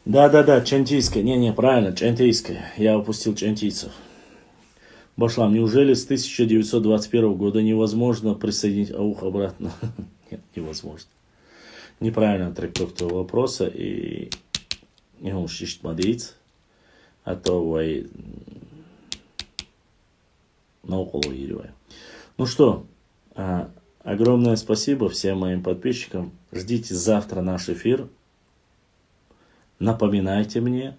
Да. Чантийская. Не, правильно. Чантийская. Я упустил чантийцев. Башлам, неужели с 1921 года невозможно присоединить Аух обратно? Нет, невозможно. Неправильная трактовка вопроса и не умшишь мадриц, а то вай на около Иревая. Ну что, огромное спасибо всем моим подписчикам. Ждите завтра наш эфир. Напоминайте мне.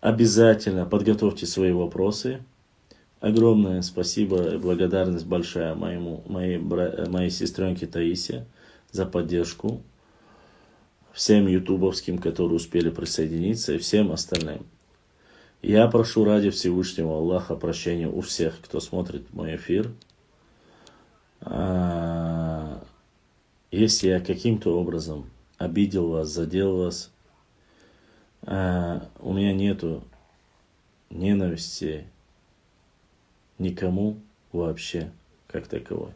Обязательно подготовьте свои вопросы. Огромное спасибо и благодарность большая моей сестренке Таисе за поддержку. всем ютубовским, которые успели присоединиться, и всем остальным. Я прошу ради Всевышнего Аллаха прощения у всех, кто смотрит мой эфир. Если я каким-то образом обидел вас, задел вас, у меня нету ненависти никому вообще, как таковой.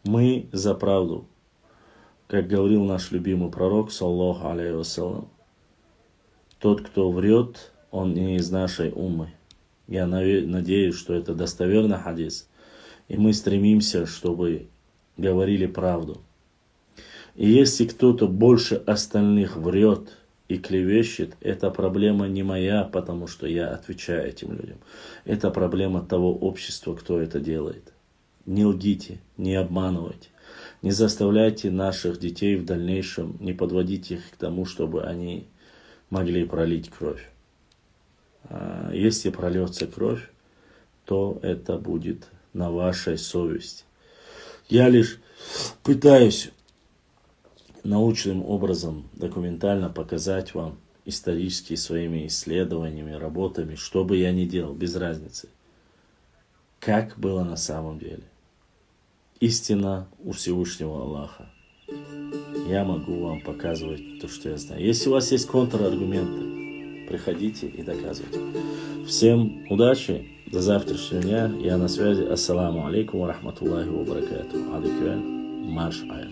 Мы за правду, как говорил наш любимый пророк, саллаху алейхи вассалям, тот, кто врет, он не из нашей уммы. Я надеюсь, что это достоверный хадис. И мы стремимся, чтобы говорили правду. И если кто-то больше остальных врет и клевещет, это проблема не моя, потому что я отвечаю этим людям. Это проблема того общества, кто это делает. Не лгите, не обманывайте. Не заставляйте наших детей в дальнейшем, не подводите их к тому, чтобы они могли пролить кровь. Если прольется кровь, то это будет на вашей совести. Я лишь пытаюсь научным образом документально показать вам исторически своими исследованиями, работами, что бы я ни делал, без разницы, как было на самом деле. Истина у Всевышнего Аллаха. Я могу вам показывать то, что я знаю. Если у вас есть контраргументы, приходите и доказывайте. Всем удачи, до завтрашнего дня. Я на связи. Ассаламу алейкум ва рахматуллахи ва баракатуху. Адиквен Марш Айл.